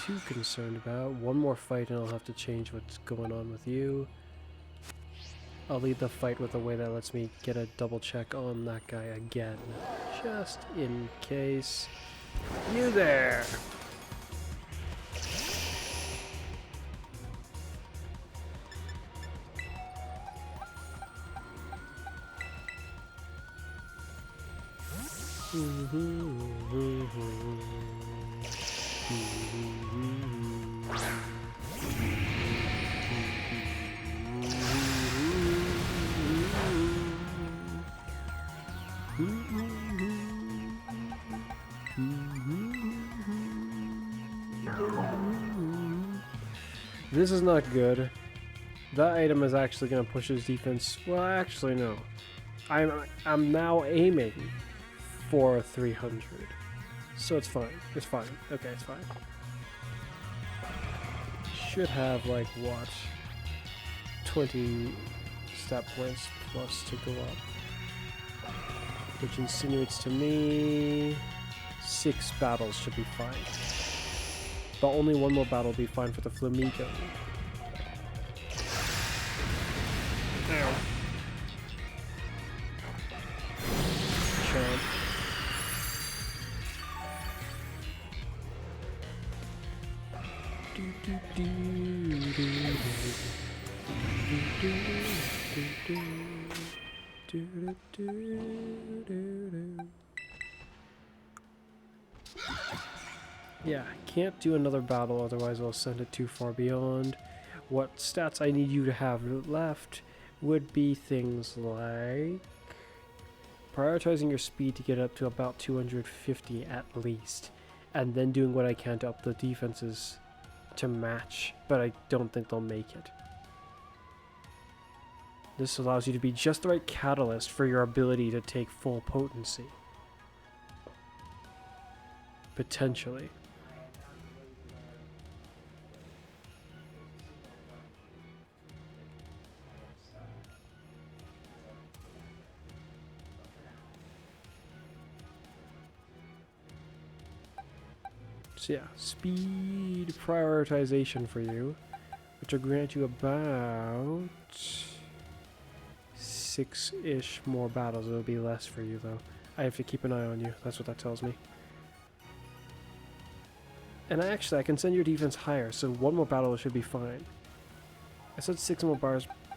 too concerned about. One more fight and I'll have to change what's going on with you. I'll lead the fight with a way that lets me get a double check on that guy again. Just in case. You there! This is not good. That item is actually going to push his defense. Well, actually, no. I'm now aiming for 300. So it's fine. It's fine. Okay, it's fine. Should have, like, what? 20 stat points plus to go up. Which insinuates to me 6 battles should be fine. But only one more battle will be fine for the Flamigo. Ow. Champ. Yeah, can't do another battle, otherwise I'll send it too far beyond. What stats I need you to have left would be things like prioritizing your speed to get up to about 250 at least, and then doing what I can to up the defenses to match, but I don't think they'll make it. This allows you to be just the right catalyst for your ability to take full potency. Potentially. So yeah, speed prioritization for you, which will grant you about 6-ish more battles. It'll be less for you though. I have to keep an eye on you. That's what that tells me. And actually, I can send your defense higher, so one more battle should be fine. I said 6 more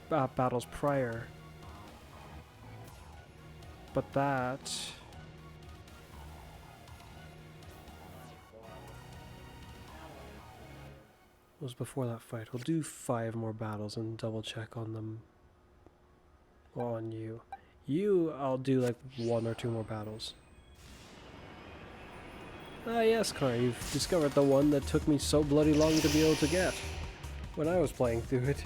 battles prior. But that was before that fight. We'll do 5 more battles and double check on them. On you. You, I'll do like 1 or 2 more battles. Ah yes, Connor, you've discovered the one that took me so bloody long to be able to get when I was playing through it.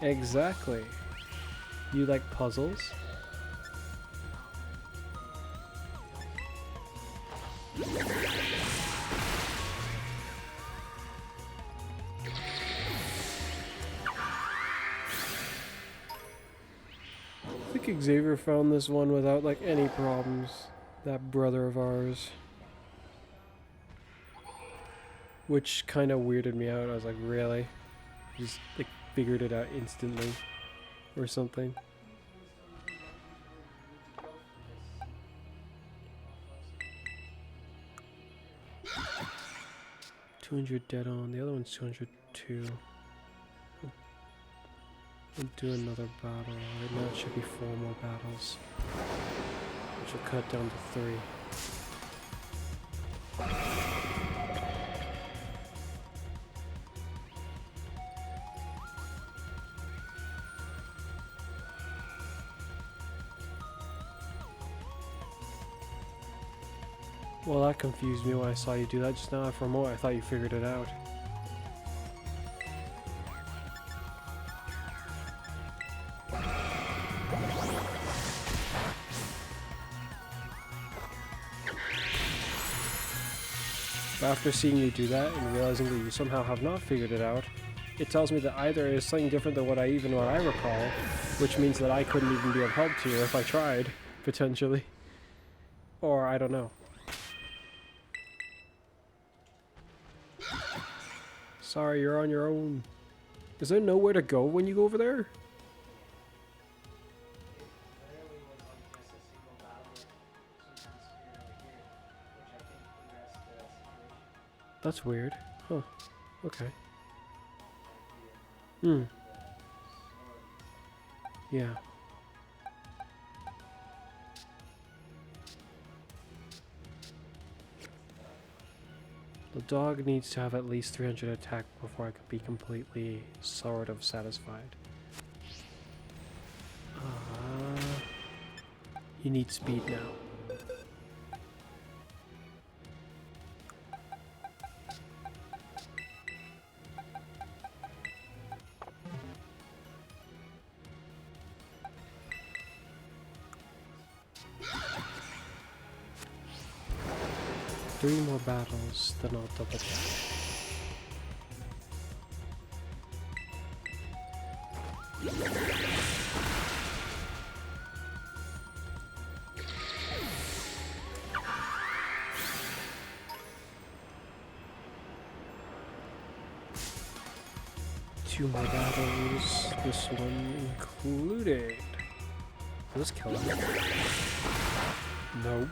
Exactly. You like puzzles? I think Xavier found this one without like any problems. That brother of ours. Which kind of weirded me out. I was like, really? Just like figured it out instantly or something. 200 dead on. The other one's 202. We'll do another battle. Right now it should be 4 more battles, which will cut down to 3. Well, that confused me when I saw you do that just now. For a moment, I thought you figured it out. But after seeing you do that and realizing that you somehow have not figured it out, it tells me that either it is something different than what I recall, which means that I couldn't even be of help to you if I tried, potentially. Or I don't know. Sorry, you're on your own. Is there nowhere to go when you go over there? That's weird. Huh. Okay. Hmm. Yeah. The dog needs to have at least 300 attack before I could be completely sort of satisfied. You need speed now. Three more battles, then I'll double tap. 2 more battles, this one included. Will this kill him? Nope.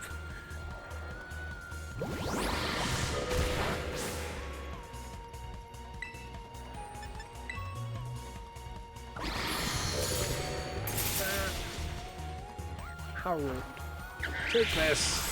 How rude. Take this!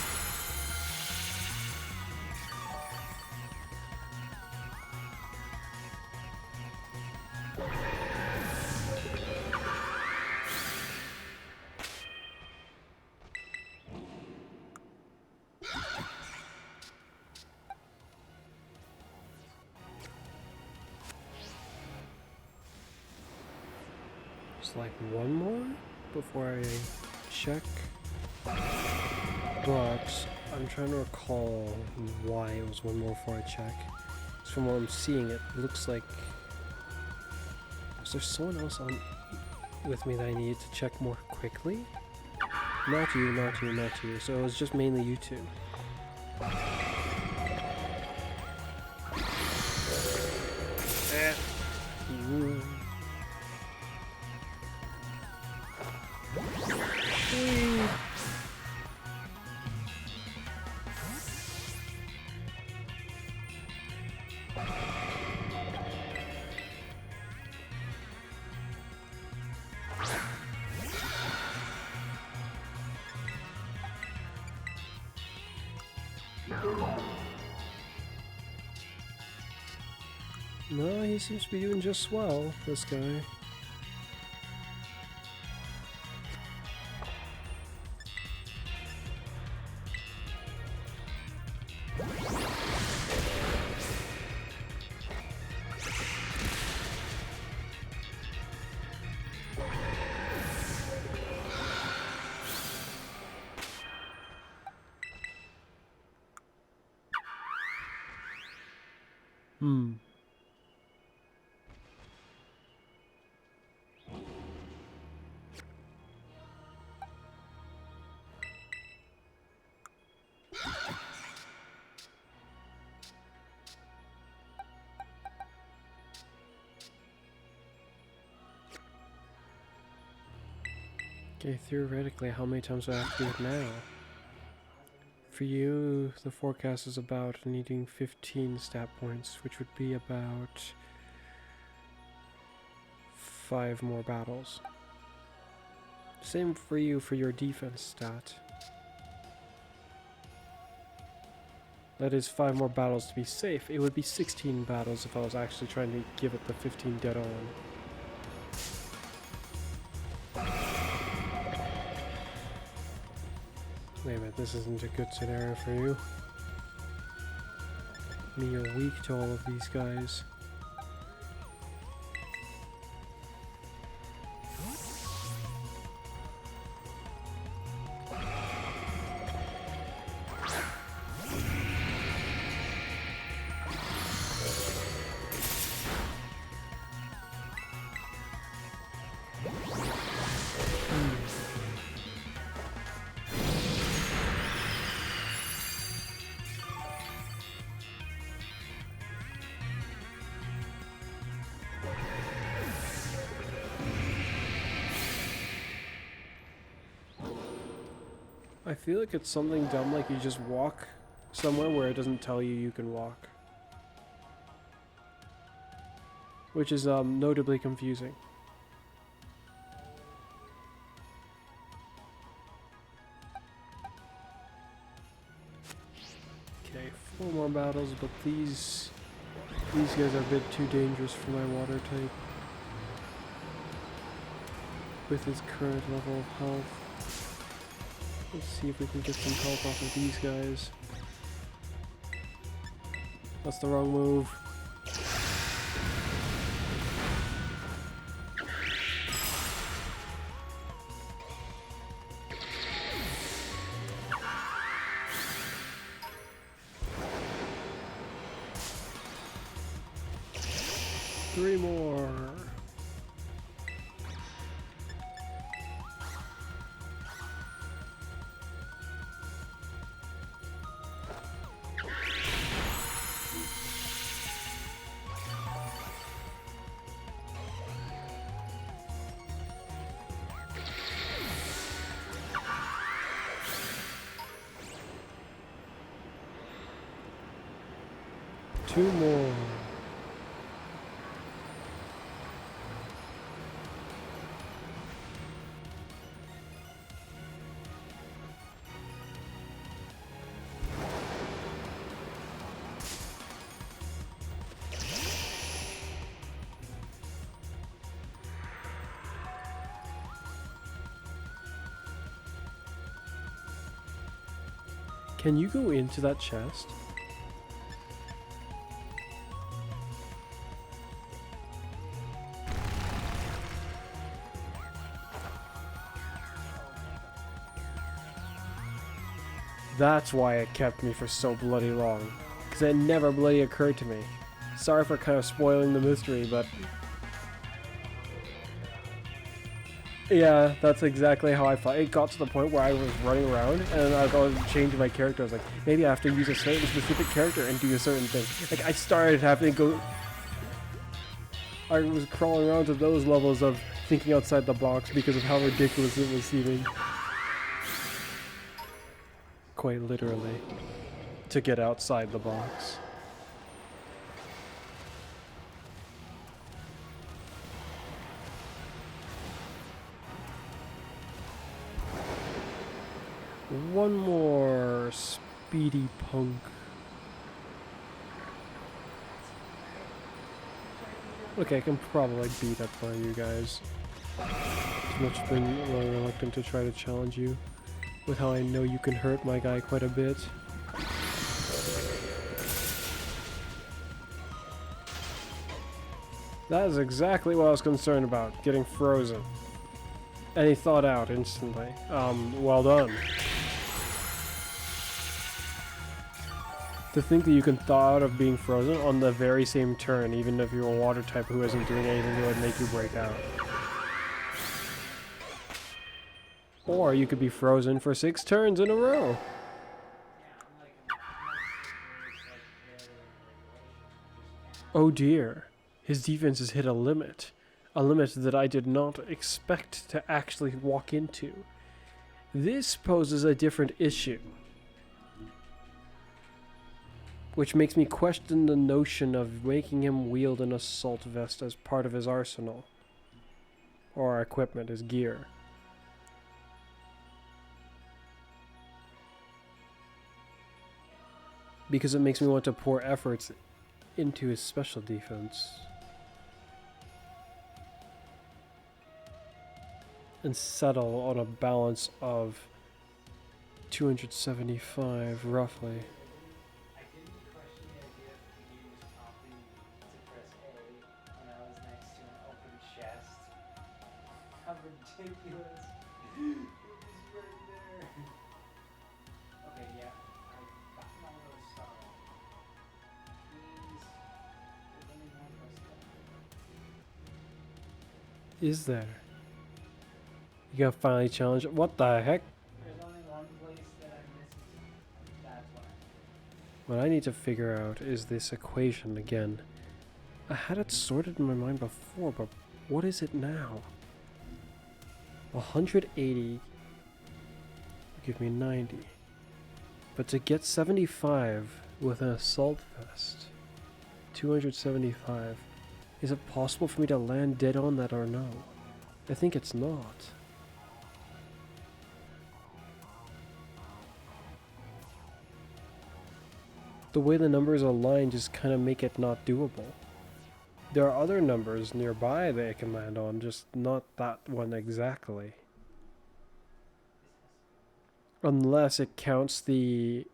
Just like one more before I check. But I'm trying to recall why it was one more before I check. Because from what I'm seeing, it looks like... Was there someone else on with me that I needed to check more quickly? Not you, not you, not you. So it was just mainly you two. You. No, he seems to be doing just swell, this guy. Okay, theoretically, how many times do I have to do it now? For you, the forecast is about needing 15 stat points, which would be about 5 more battles. Same for you for your defense stat. That is 5 more battles to be safe. It would be 16 battles if I was actually trying to give it the 15 dead on. Wait a minute, this isn't a good scenario for you. I mean, you're weak to all of these guys. I feel like it's something dumb like you just walk somewhere where it doesn't tell you you can walk. Which is notably confusing. Okay, 4 more battles, but these guys are a bit too dangerous for my water type. With his current level of health. Let's see if we can get some health off of these guys. That's the wrong move. Three more. Two more. Can you go into that chest? That's why it kept me for so bloody long. Because it never bloody occurred to me. Sorry for kind of spoiling the mystery, but... yeah, that's exactly how I thought. It got to the point where I was running around, and I was changing my character. I was like, maybe I have to use a certain specific character and do a certain thing. Like, I started having to go... I was crawling around to those levels of thinking outside the box because of how ridiculous it was seeming. Quite literally, to get outside the box. One more speedy punk. Okay, I can probably beat up one of you guys. As much as been reluctant to try to challenge you. With how I know you can hurt my guy quite a bit. That is exactly what I was concerned about, getting frozen. And he thawed out instantly. Well done. To think that you can thaw out of being frozen on the very same turn, even if you're a water type who isn't doing anything that would make you break out. Or you could be frozen for 6 turns in a row. Oh dear. His defense has hit a limit. A limit that I did not expect to actually walk into. This poses a different issue. Which makes me question the notion of making him wield an assault vest as part of his arsenal. Or equipment, his gear. Because it makes me want to pour efforts into his special defense. And settle on a balance of 275, roughly. I didn't question the idea that the game was prompting me to press A when I was next to an open chest. How ridiculous. It was right there. Okay, yeah. I've gotten all those stars. Means there's only one quest left. Is there? You gotta finally challenge it. What the heck? There's only one place that I'm missing. That's why. What I need to figure out is this equation again. I had it sorted in my mind before, but what is it now? 180 will give me 90. But to get 75 with an assault vest, 275, is it possible for me to land dead on that or no? I think it's not. The way the numbers align just kind of make it not doable. There are other numbers nearby that I can land on, just not that one exactly. Unless it counts the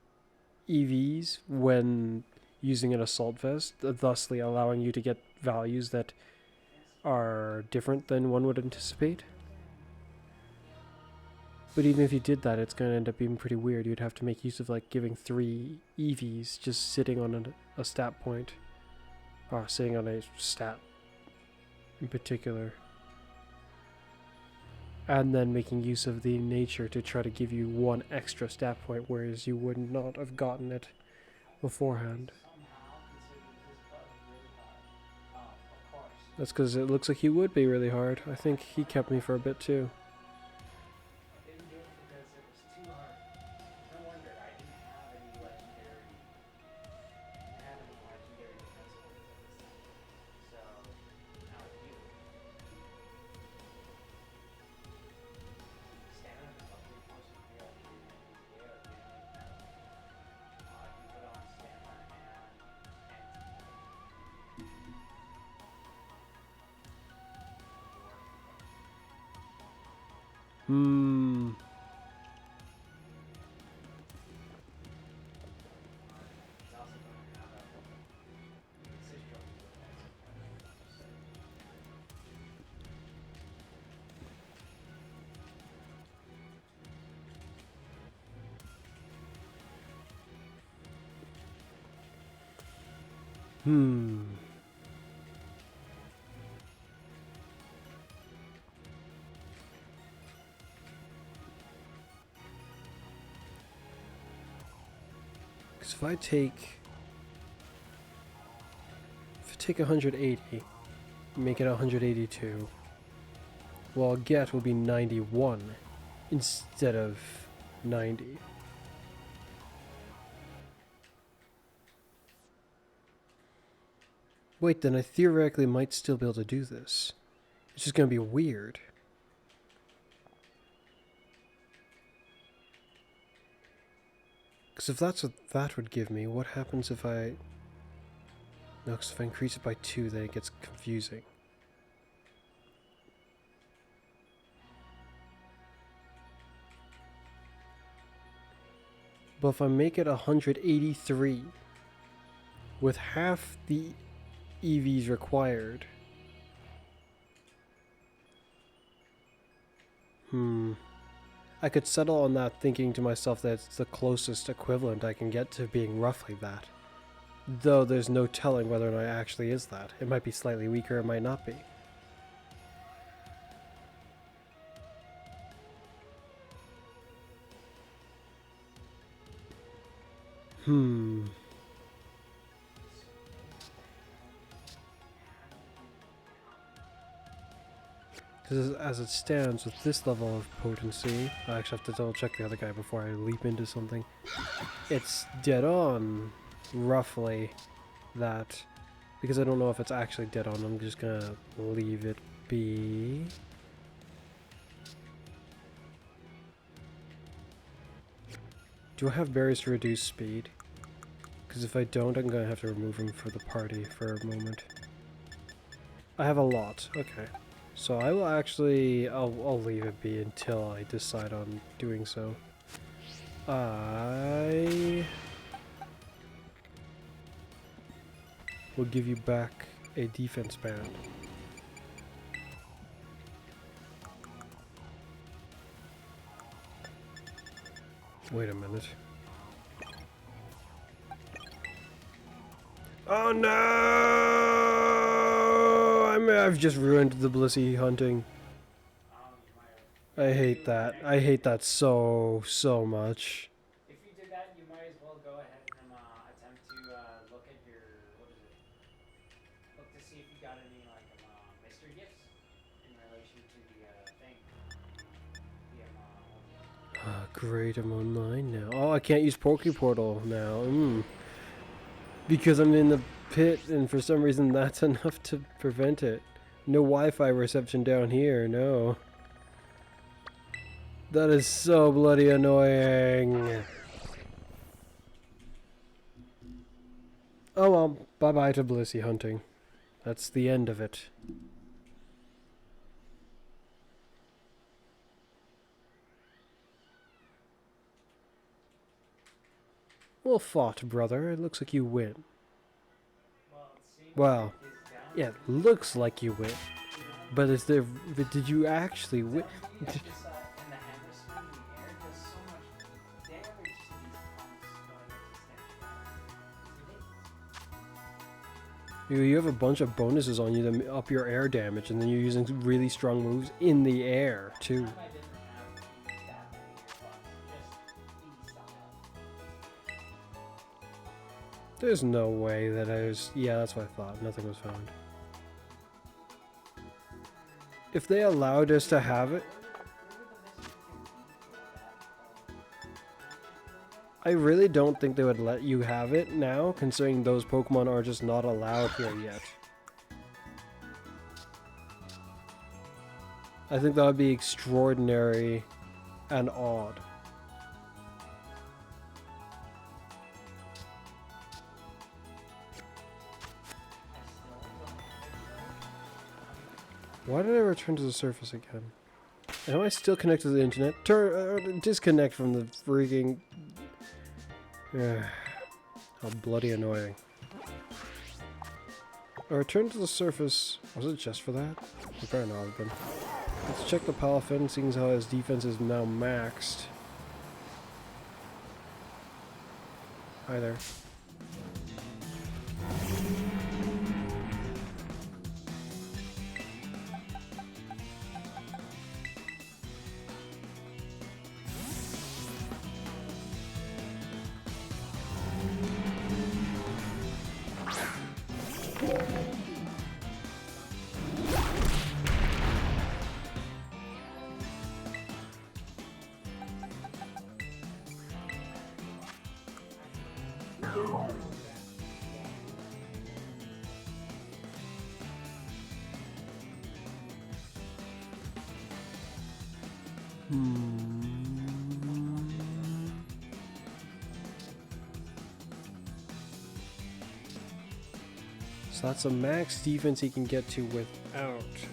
EVs when using an assault vest, thusly allowing you to get values that are different than one would anticipate. But even if you did that, it's going to end up being pretty weird. You'd have to make use of like giving 3 EVs just sitting on a stat point. Or sitting on a stat in particular. And then making use of the nature to try to give you 1 extra stat point, whereas you would not have gotten it beforehand. Somehow considered this bug really hard. Of course. That's because it looks like he would be really hard. I think he kept me for a bit too. I didn't do it because it was too hard. No wonder I didn't have any legendary defensible defenses. So now I do. Stamina is up to force of real I can put on stamina Hmm. it's also going to have a assist trophy with that. Hmm. Because if I take 180, make it 182, what I'll get will be 91 instead of 90. Wait, then I theoretically might still be able to do this. It's just going to be weird. Because if that's what that would give me, what happens if I... No, because if I increase it by 2, then it gets confusing. But if I make it 183, with half the EVs required... I could settle on that thinking to myself that it's the closest equivalent I can get to being roughly that. Though there's no telling whether or not it actually is that. It might be slightly weaker, it might not be. Because as it stands with this level of potency, I actually have to double check the other guy before I leap into something. It's dead on roughly that. Because I don't know if it's actually dead on, I'm just gonna leave it be. Do I have berries to reduce speed? Because if I don't, I'm gonna have to remove them for the party for a moment. I have a lot. Okay. So I will actually... I'll leave it be until I decide on doing so. I will give you back a defense band. Wait a minute. Oh no! I've just ruined the Blissey hunting. I hate that. I hate that so much. If you did that, you might as well go ahead and attempt to look at your, what is it? Look to see if you got any like mystery gifts in relation to the thing. Ah, great, I'm online now. Oh, I can't use Pokeportal now. Because I'm in the pit, and for some reason that's enough to prevent it. No Wi-Fi reception down here, no. That is so bloody annoying. Oh well, bye-bye to Blissey hunting. That's the end of it. Well fought, brother. It looks like you win. Well, yeah, it looks like you win. But is there... Did you actually win? You have a bunch of bonuses on you to up your air damage, and then you're using really strong moves in the air, too. There's no way that I was... Yeah, that's what I thought. Nothing was found. If they allowed us to have it... I really don't think they would let you have it now, considering those Pokemon are just not allowed here yet. I think that would be extraordinary and odd. Why did I return to the surface again? Am I still connected to the internet? Disconnect from the freaking... How bloody annoying. I returned to the surface. Was it just for that? It better not have been. Let's check the Palafin, seeing as how his defense is now maxed. Hi there. So that's a max defense he can get to without it.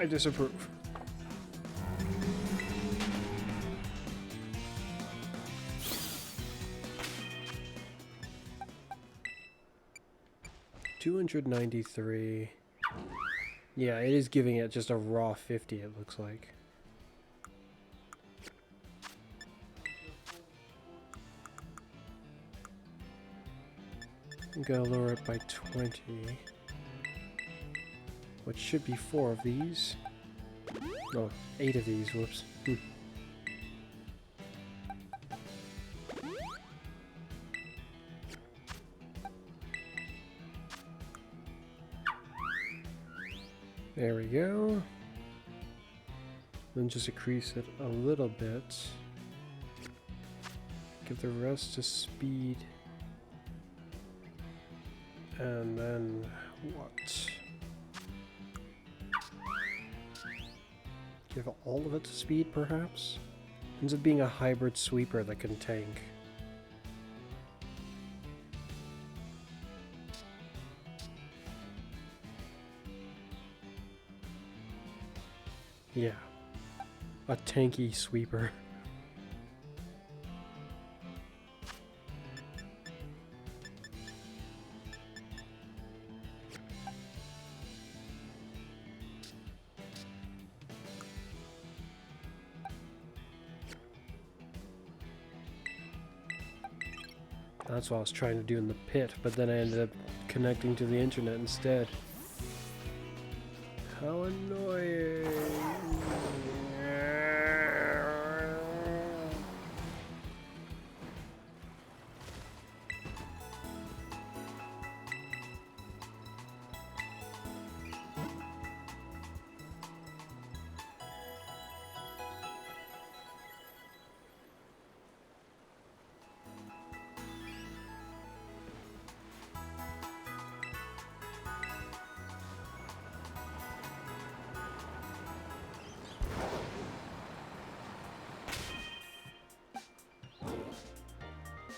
I disapprove. $293. Yeah, it is giving it just a raw 50, it looks like. I'm gonna lower it by 20. Which should be 4 of these. No, 8 of these, whoops. There we go. Then just increase it a little bit. Give the rest to speed. And then what? Give all of it to speed, perhaps? Ends up being a hybrid sweeper that can tank. Yeah. A tanky sweeper. That's what I was trying to do in the pit, but then I ended up connecting to the internet instead. How annoying.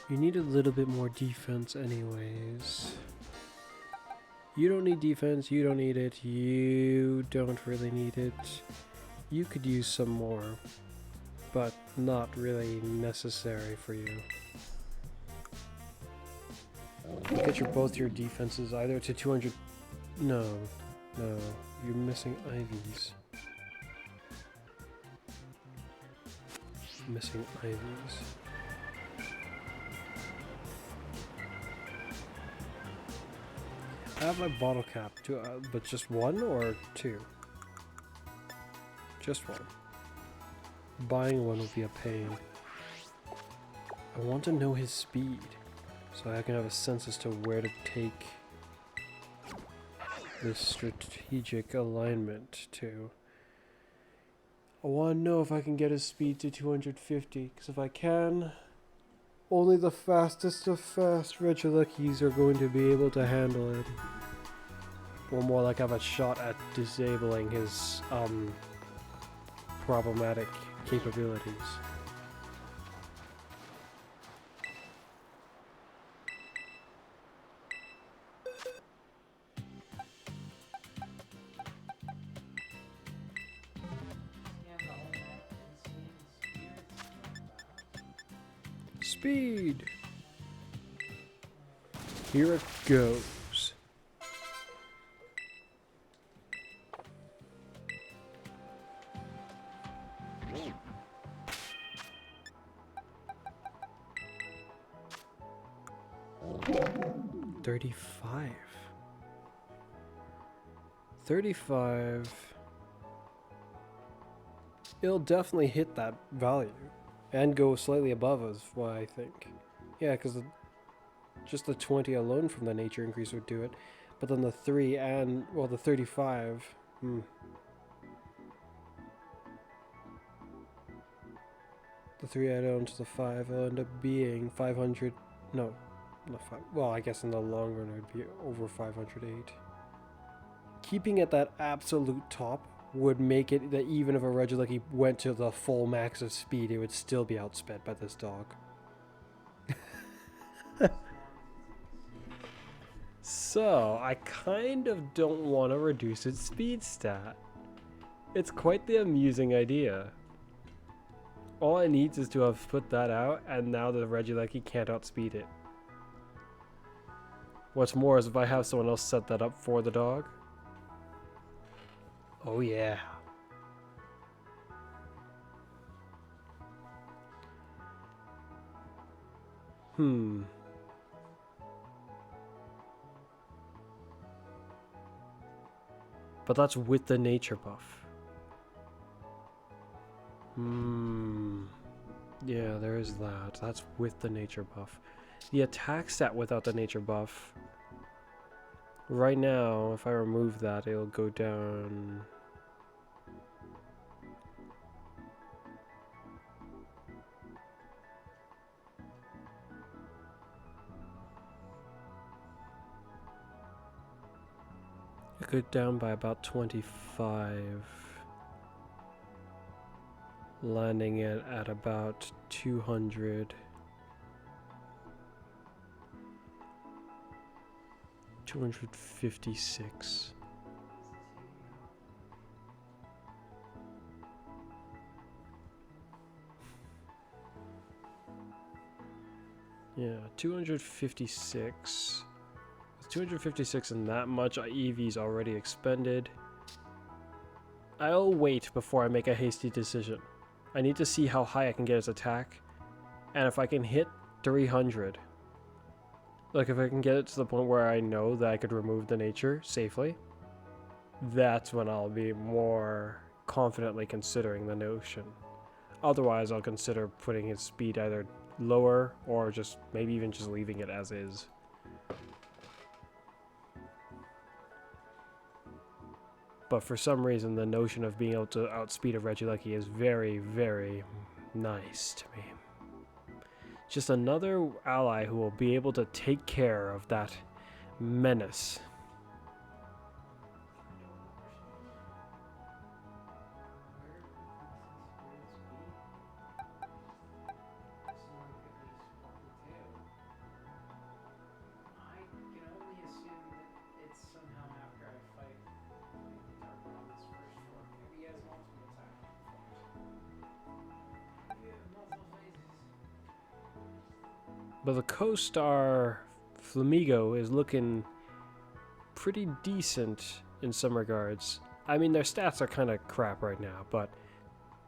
You need a little bit more defense anyways. You don't need defense, you don't need it, you don't really need it. You could use some more, but not really necessary for you. Get both your defenses either to 200... No, you're missing IVs. Missing IVs. I have my bottle cap, but just one or two? Just one. Buying one would be a pain. I want to know his speed, so I can have a sense as to where to take this strategic alignment to. I want to know if I can get his speed to 250, because if I can, only the fastest of fast Regileckies are going to be able to handle it. Or more like have a shot at disabling his problematic capabilities. Speed! Here it goes. $35. It'll definitely hit that value and go slightly above as well, I think. Yeah, because just the 20 alone from the nature increase would do it, but then the 3 and, well, the 35. The 3 added on to the 5 will end up being 500. No, not 5. Well, I guess in the long run it would be over 508. Keeping at that absolute top would make it that even if a Regilecki went to the full max of speed, it would still be outsped by this dog. So, I kind of don't want to reduce its speed stat. It's quite the amusing idea. All it needs is to have put that out, and now the Regilecki can't outspeed it. What's more is if I have someone else set that up for the dog. Oh yeah. But that's with the nature buff. Yeah, there is that. That's with the nature buff. The attack stat without the nature buff. Right now, if I remove that, it'll go down knock it down by about 25. Landing it at about 200. 256. Yeah, 256. With 256 and that much EV's already expended. I'll wait before I make a hasty decision. I need to see how high I can get his attack. And if I can hit 300. Like if I can get it to the point where I know that I could remove the nature safely. That's when I'll be more confidently considering the notion. Otherwise, I'll consider putting his speed either lower or just maybe even just leaving it as is. But for some reason, the notion of being able to outspeed a Regieleki is very, very nice to me. Just another ally who will be able to take care of that menace. But the co-star Flamigo is looking pretty decent in some regards. I mean, their stats are kind of crap right now, but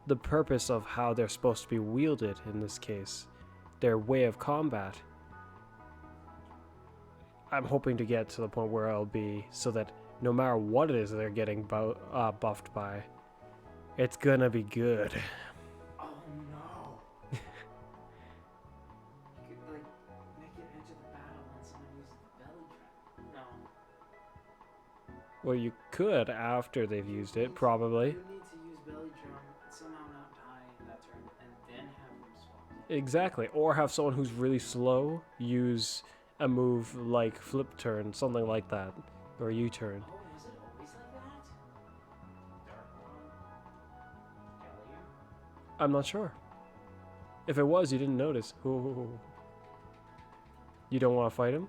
the purpose of how they're supposed to be wielded in this case, their way of combat, I'm hoping to get to the point where I'll be so that no matter what it is they're getting buffed by, it's gonna be good. Well, you could after they've used it, probably. You need to use belly drum, somehow not die in that turn, and then have them swap. Exactly. Or have someone who's really slow use a move like flip turn, something like that. Or U-turn. Oh, was it always like that? Dark One? Gallium? I'm not sure. If it was, you didn't notice. Ooh. You don't want to fight him?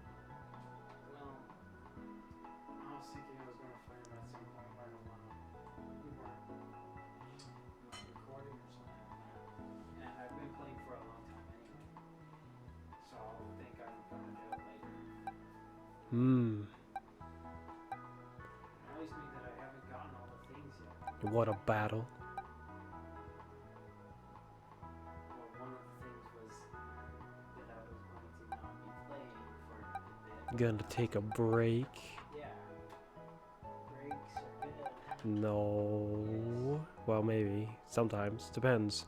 What a battle. Well, one of the things was that I was going to not be playing for a bit. Gonna take a break. Yeah. Breaks are good. No. Well, maybe. Sometimes. Depends.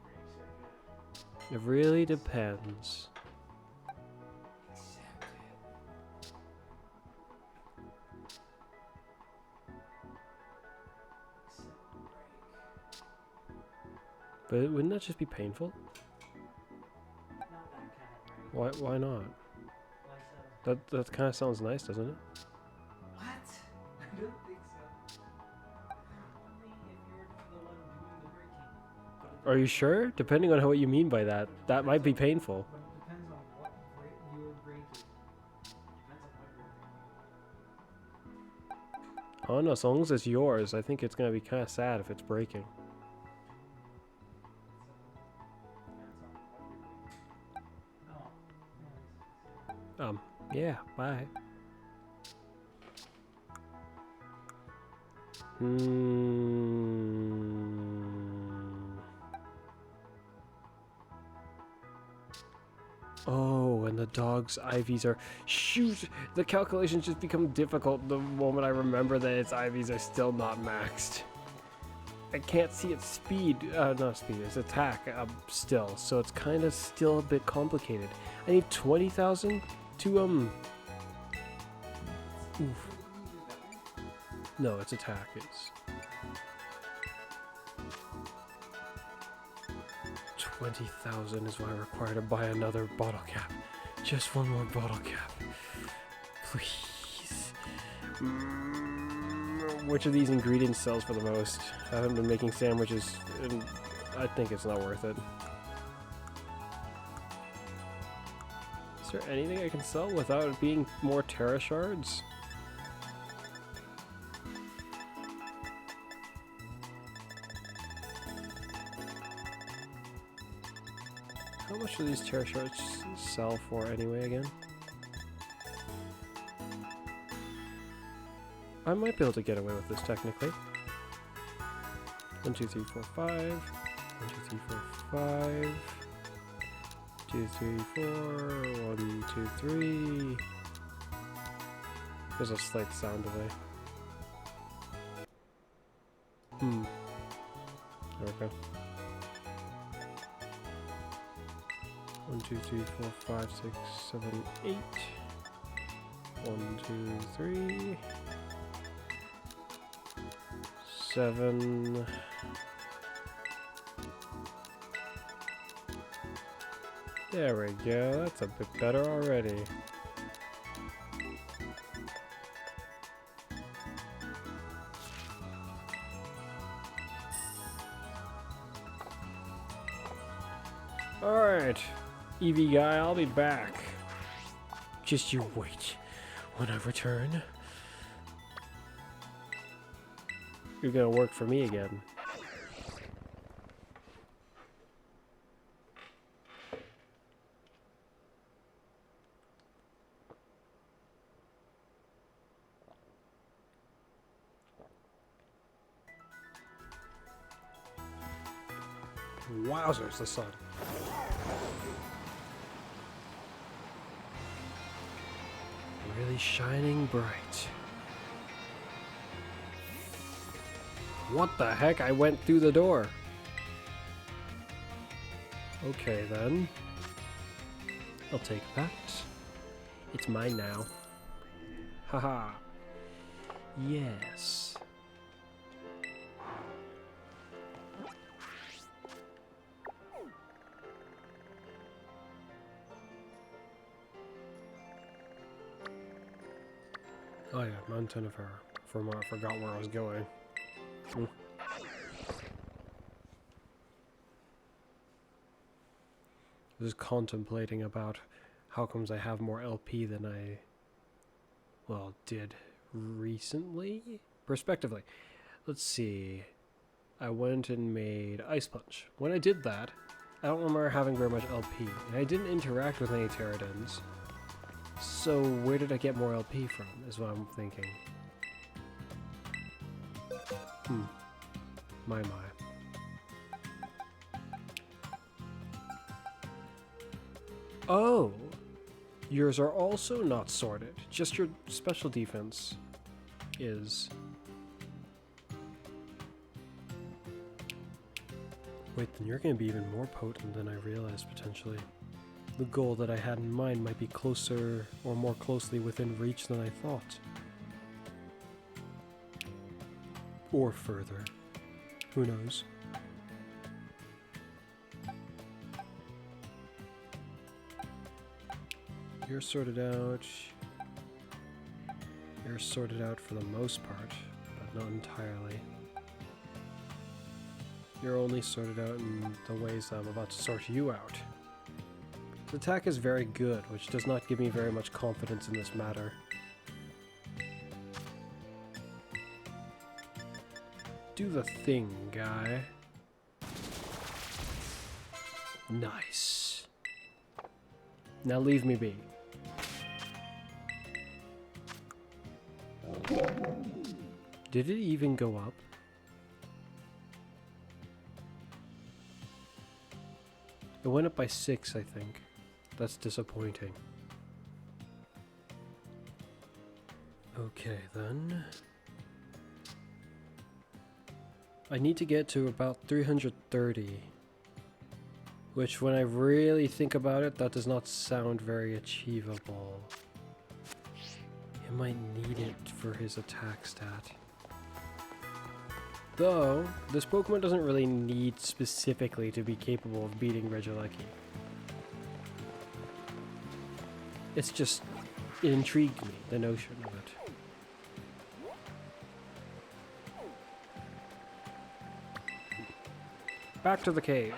Breaks are good. It really depends. But wouldn't that just be painful? Not that kind of break. Why not? Why so? That kind of sounds nice, doesn't it? What? I don't think so. Only if you're the one doing the breaking. Are you sure? Depending on what you mean by that, that might be painful. But it depends on what you're breaking. I don't know, as long as it's yours, I think it's gonna be kind of sad if it's breaking. Yeah, bye. Oh, and the dog's IVs are... Shoot! The calculations just become difficult the moment I remember that its IVs are still not maxed. I can't see its speed, not speed, its attack still, so it's kind of still a bit complicated. I need 20,000 to, oof. No, its attack is... 20,000 is what I require to buy another bottle cap. Just one more bottle cap. Please. which of these ingredients sells for the most. I haven't been making sandwiches, and I think it's not worth it. Is there anything I can sell without it being more Terra shards? How much do these Terra shards sell for anyway again? I might be able to get away with this technically. 1, 2, 3, 4, 5. 1, 2, 3, 4, 5. 2, 3, 4. 1, 2, 3. There's a slight sound delay. There we go. 1, 2, 3, 4, 5, 6, 7, 8. 1, 2, 3. 7. There we go, that's a bit better already. Alright, EV guy, I'll be back. Just you wait. When I return, you're gonna work for me again. Wowzers, the sun. Really shining bright. What the heck? I went through the door. Okay then. I'll take that. It's mine now. Haha. Yes. Oh yeah, Mountain of Error. I forgot where I was going. I was contemplating about how comes I have more LP than I, well, did recently? Prospectively. Let's see. I went and made Ice Punch. When I did that, I don't remember having very much LP, and I didn't interact with any Pterodons. So where did I get more LP from, is what I'm thinking. My. Oh! Yours are also not sorted. Just your special defense is. Wait, then you're gonna be even more potent than I realized, potentially. The goal that I had in mind might be closer or more closely within reach than I thought. Or further. Who knows? You're sorted out. You're sorted out for the most part, but not entirely. You're only sorted out in the ways that I'm about to sort you out. His attack is very good, which does not give me very much confidence in this matter. Do the thing, guy. Nice. Now leave me be. Did it even go up? It went up by 6, I think. That's disappointing. Okay, then. I need to get to about 330. Which, when I really think about it, that does not sound very achievable. He might need it for his attack stat. Though, this Pokemon doesn't really need specifically to be capable of beating Regieleki. It's just, it intrigued me, the notion of it. Back to the cave.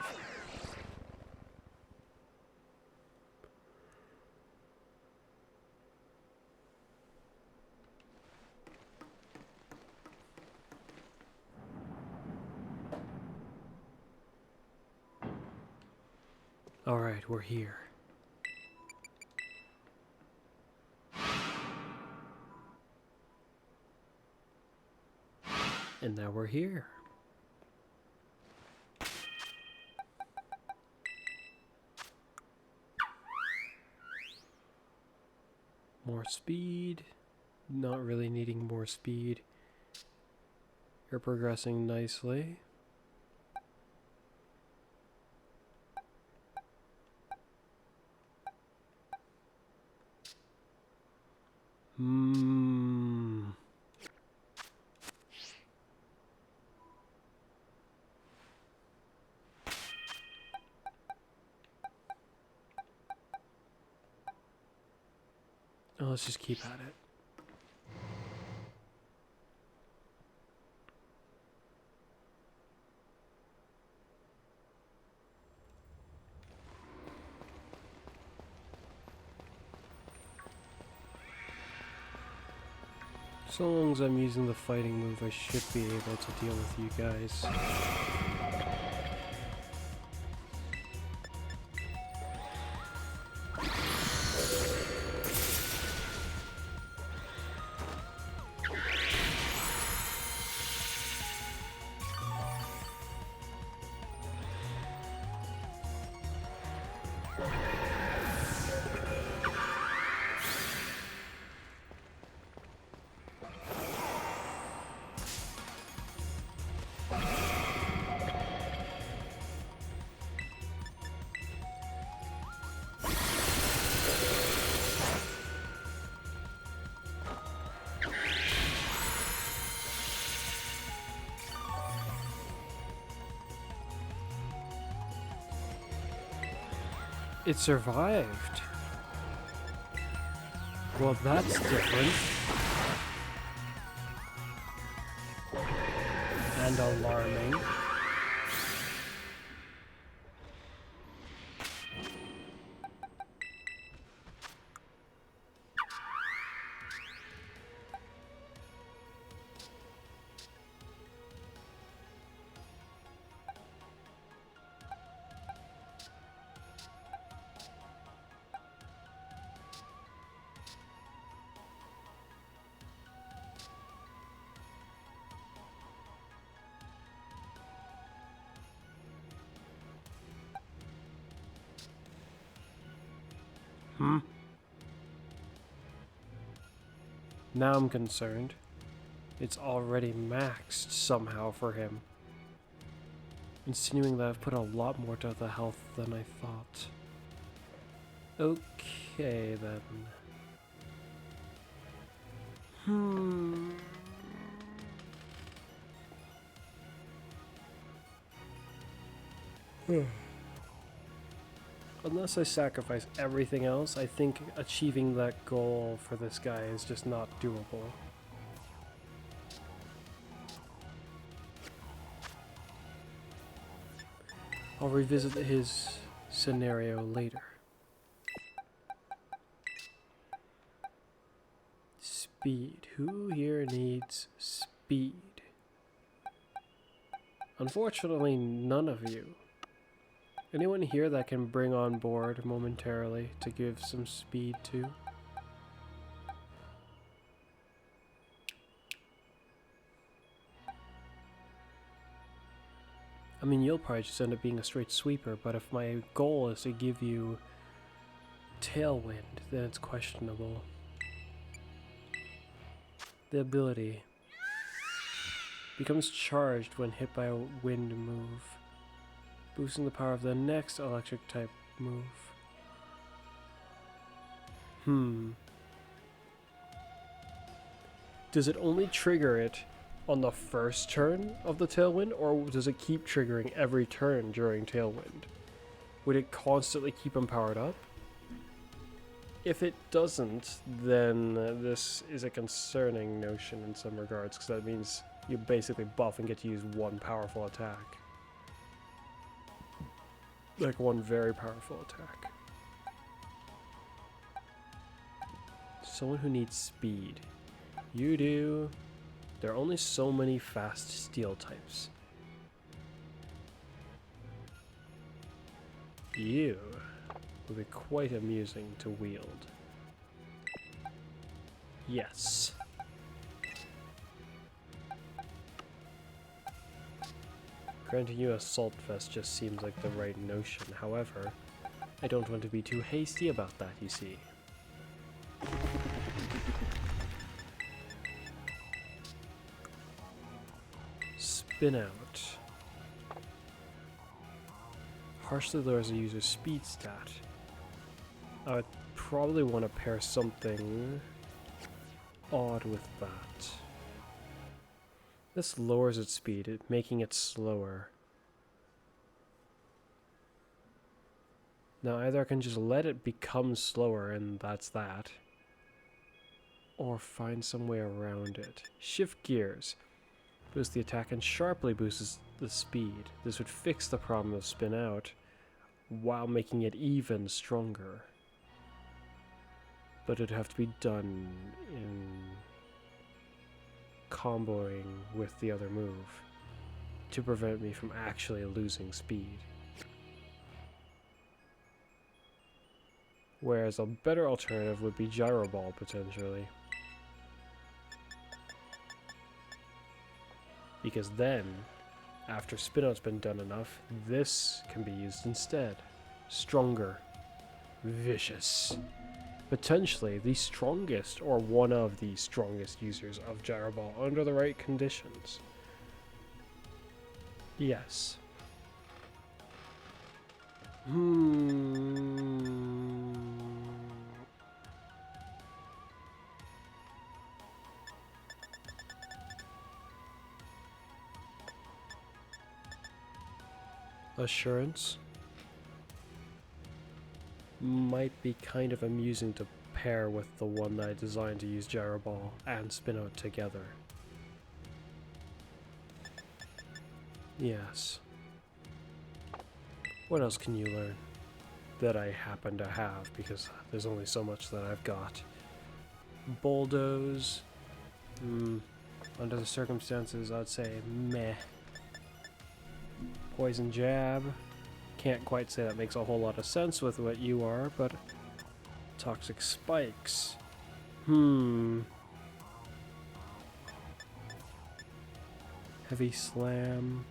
Alright, we're here. And now we're here. More speed. Not really needing more speed. You're progressing nicely. Oh, let's just keep at it. So long as I'm using the fighting move, I should be able to deal with you guys. It survived. Well, that's different. And alarming. Now I'm concerned. It's already maxed somehow for him. Insinuating that I've put a lot more to the health than I thought. Okay then. Unless I sacrifice everything else, I think achieving that goal for this guy is just not doable. I'll revisit his scenario later. Speed. Who here needs speed? Unfortunately, none of you. Anyone here that can bring on board momentarily to give some speed to? I mean, you'll probably just end up being a straight sweeper, but if my goal is to give you tailwind, then it's questionable. The ability becomes charged when hit by a wind move, boosting the power of the next electric type move. Does it only trigger it on the first turn of the tailwind, or does it keep triggering every turn during tailwind? Would it constantly keep him powered up? If it doesn't, then this is a concerning notion in some regards, because that means you basically buff and get to use one powerful attack. Like one very powerful attack. Someone who needs speed. You do. There are only so many fast steel types. You will be quite amusing to wield. Yes. Granting you Assault Vest just seems like the right notion. However, I don't want to be too hasty about that, you see. Spin out. Harshly lowers a user's speed stat. I would probably want to pair something odd with that. This lowers its speed, making it slower. Now either I can just let it become slower and that's that, or find some way around it. Shift gears. Boosts the attack and sharply boosts the speed. This would fix the problem of spin out while making it even stronger. But it'd have to be done in comboing with the other move to prevent me from actually losing speed. Whereas a better alternative would be Gyro Ball, potentially. Because then, after spin-out's been done enough, this can be used instead. Stronger. Vicious. Potentially the strongest, or one of the strongest users of Gyro Ball under the right conditions. Yes. Assurance might be kind of amusing to pair with the one that I designed to use Gyro Ball and Spin Out together. Yes. What else can you learn that I happen to have, because there's only so much that I've got? Bulldoze. Under the circumstances, I'd say meh. Poison Jab. Can't quite say that makes a whole lot of sense with what you are, but Toxic Spikes. Heavy Slam.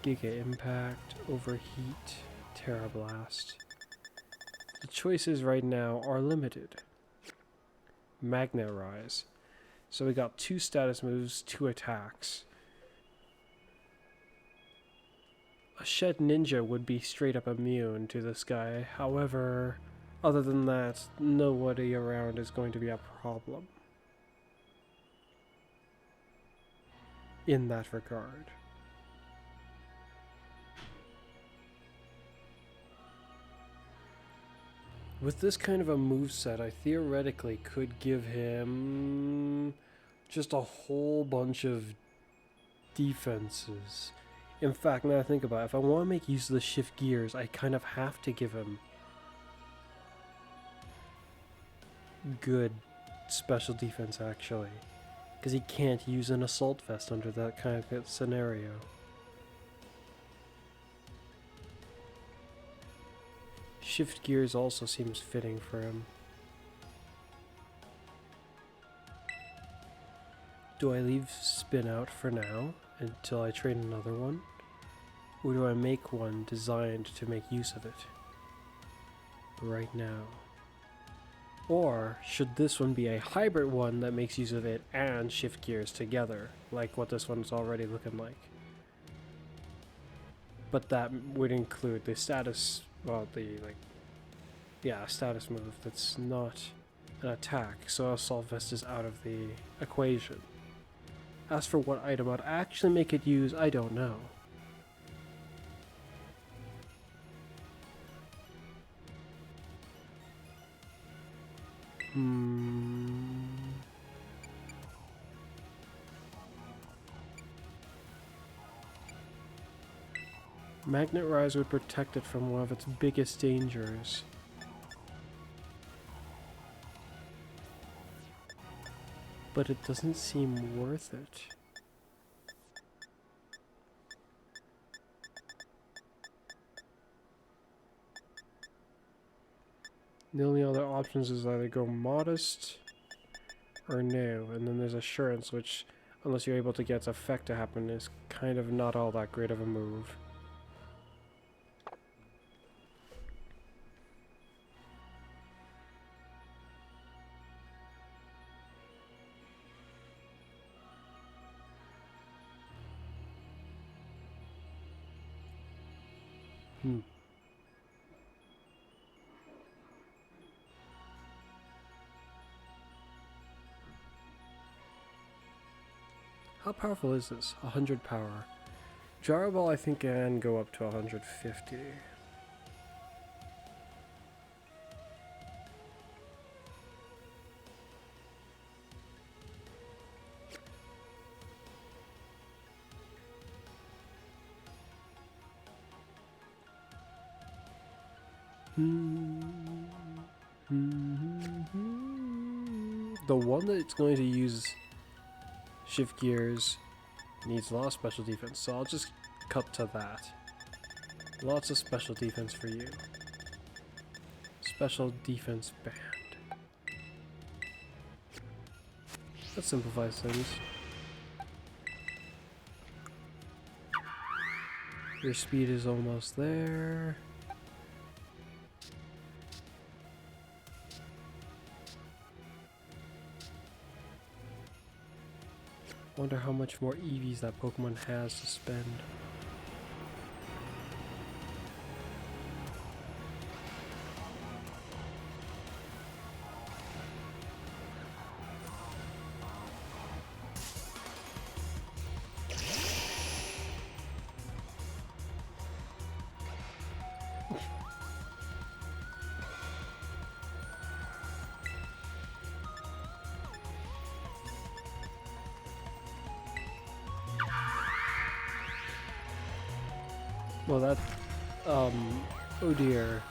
Giga Impact. Overheat. Terra Blast. The choices right now are limited. Magnet Rise. So we got 2 status moves, 2 attacks. A Shed Ninja would be straight up immune to this guy. However, other than that, nobody around is going to be a problem in that regard. With this kind of a moveset, I theoretically could give him just a whole bunch of defenses. In fact, now I think about it, if I want to make use of the shift gears, I kind of have to give him good special defense, actually. Because he can't use an assault vest under that kind of scenario. Shift gears also seems fitting for him. Do I leave spin out for now until I train another one? Or do I make one designed to make use of it right now? Or should this one be a hybrid one that makes use of it and shift gears together, like what this one's already looking like? But that would include the status, well, status move that's not an attack, so Assault Vest is out of the equation. As for what item I'd actually make it use, I don't know. Magnet Rise would protect it from one of its biggest dangers. But it doesn't seem worth it. The only other options is either go modest or no, and then there's assurance, which, unless you're able to get its effect to happen, is kind of not all that great of a move. How powerful is this? 100 power. Gyro Ball I think can go up to 150. The one that it's going to use shift gears needs a lot of special defense, so I'll just cut to that. Lots of special defense for you. Special defense band. That simplifies things. Your speed is almost there. Wonder how much more EVs that Pokemon has to spend. Well, that, oh dear.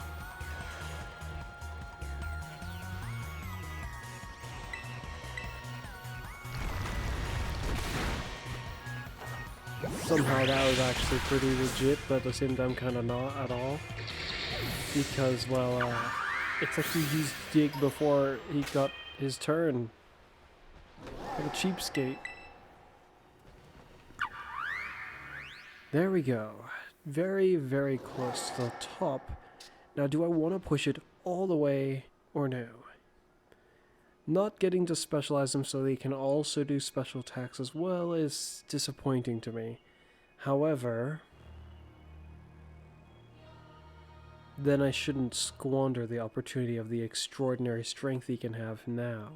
Somehow that was actually pretty legit, but at the same time kind of not at all. Because, well, it's like he used Dig before he got his turn. Like a cheapskate. There we go. Very, very close to the top. Now, do I want to push it all the way or no? Not getting to specialize them so they can also do special attacks as well is disappointing to me. However, then I shouldn't squander the opportunity of the extraordinary strength he can have now.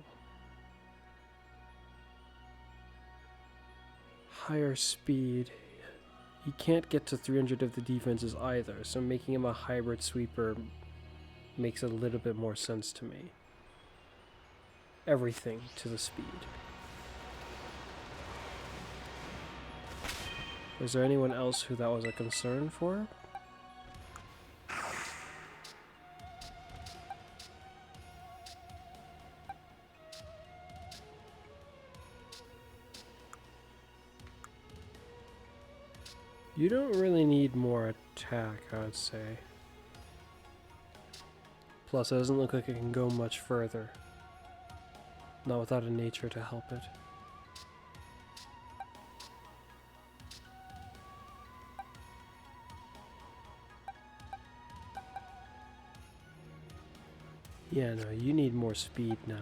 Higher speed. He can't get to 300 of the defenses either, so making him a hybrid sweeper makes a little bit more sense to me. Everything to the speed. Is there anyone else who that was a concern for? You don't really need more attack, I would say. Plus, it doesn't look like it can go much further. Not without a nature to help it. Yeah, no, you need more speed now.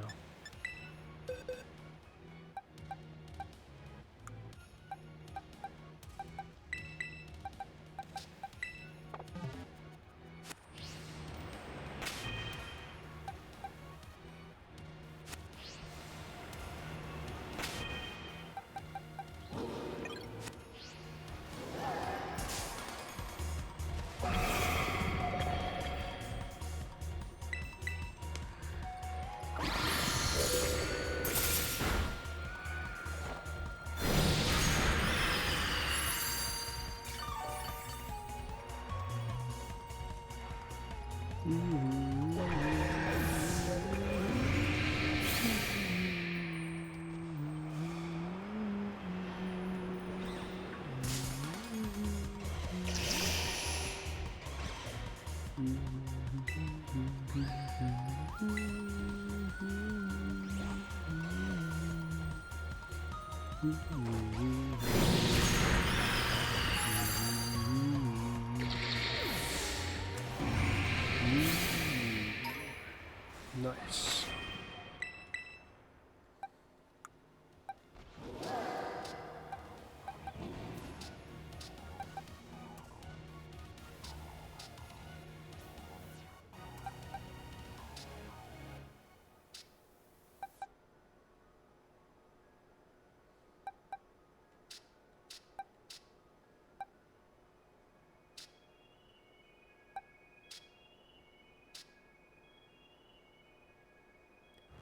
Nice.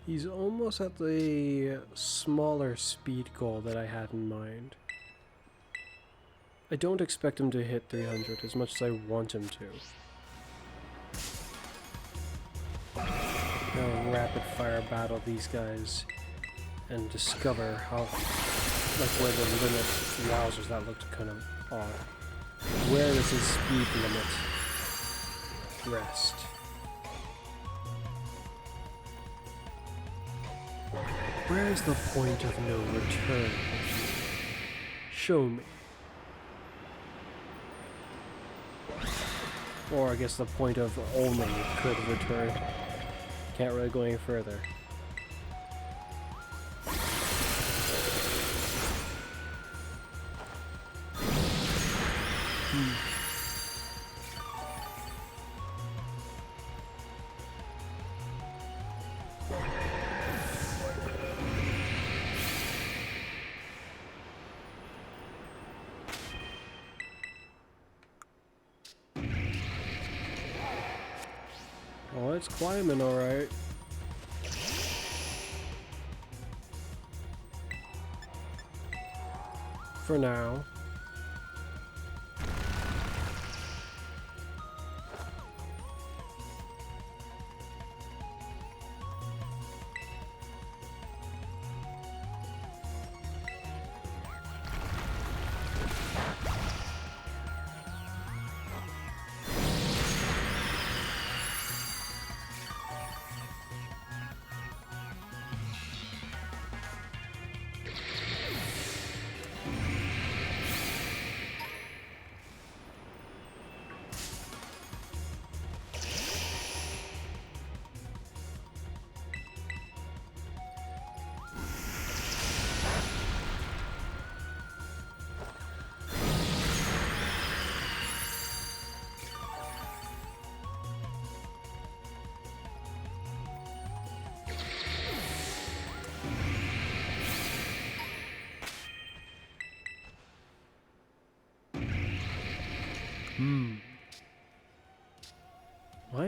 He's almost at the smaller speed goal that I had in mind. I don't expect him to hit 300 as much as I want him to. Now rapid fire battle these guys and discover how, like, where the limit. Wowzers, that looked kind of odd. Where does his speed limit rest? Where is the point of no return? Show me. Or I guess the point of only could return. Can't really go any further. Oh, it's climbing alright. For now.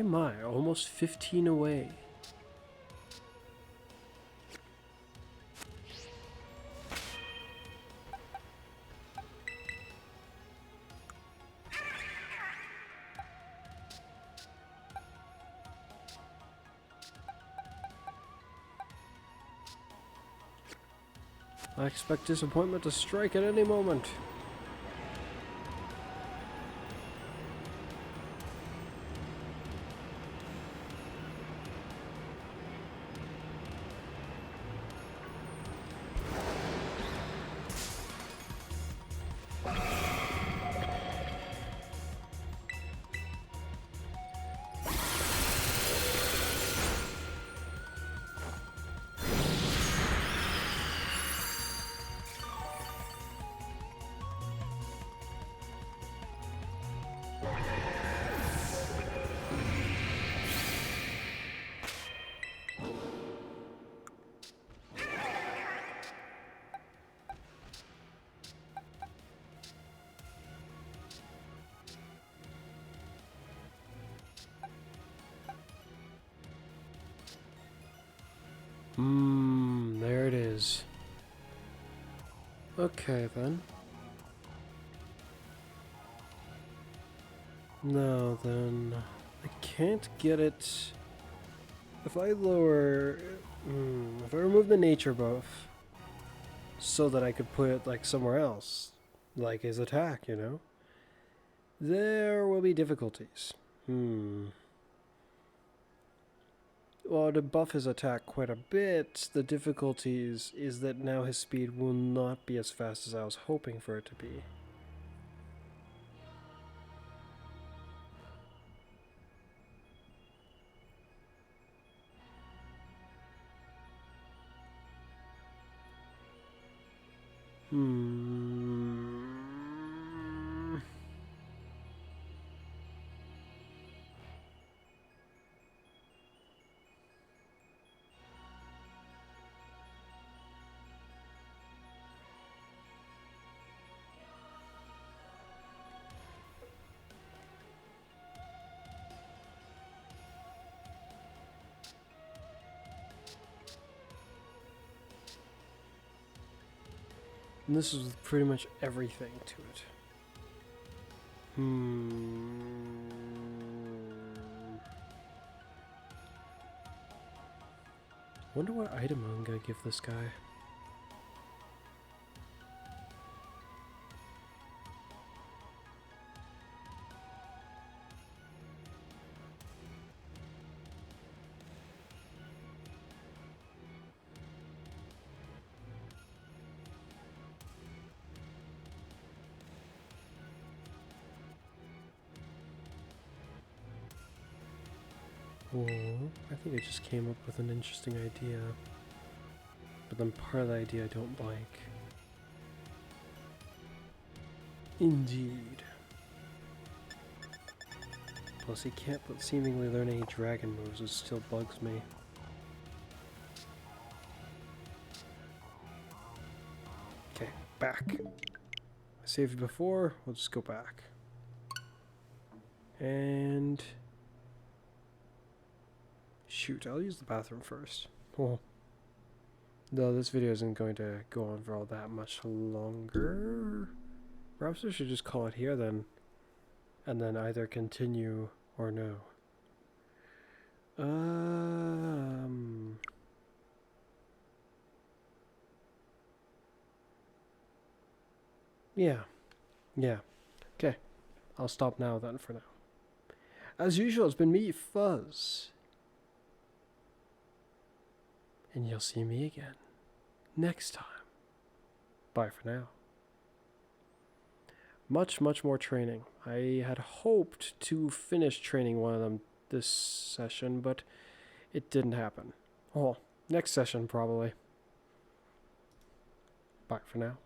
My, almost 15 away. I expect disappointment to strike at any moment. There it is. Okay then. Now then, I can't get it. If I lower, if I remove the nature buff, so that I could put it like somewhere else, like his attack, you know, there will be difficulties. Well, to buff his attack quite a bit, the difficulties is that now his speed will not be as fast as I was hoping for it to be. And this is pretty much everything to it. Wonder what item I'm gonna give this guy. Oh, I think I just came up with an interesting idea. But then part of the idea I don't like. Indeed. Plus he can't seemingly learn any dragon moves, it still bugs me. Okay, back. I saved before, we'll just go back. And... shoot, I'll use the bathroom first. Oh. Though this video isn't going to go on for all that much longer. Perhaps I should just call it here then. And then either continue or no. Yeah. Yeah. Okay. I'll stop now then for now. As usual, it's been me, Fuzz. And you'll see me again next time. Bye for now. Much more training. I had hoped to finish training one of them this session, but it didn't happen. Oh, next session probably. Bye for now.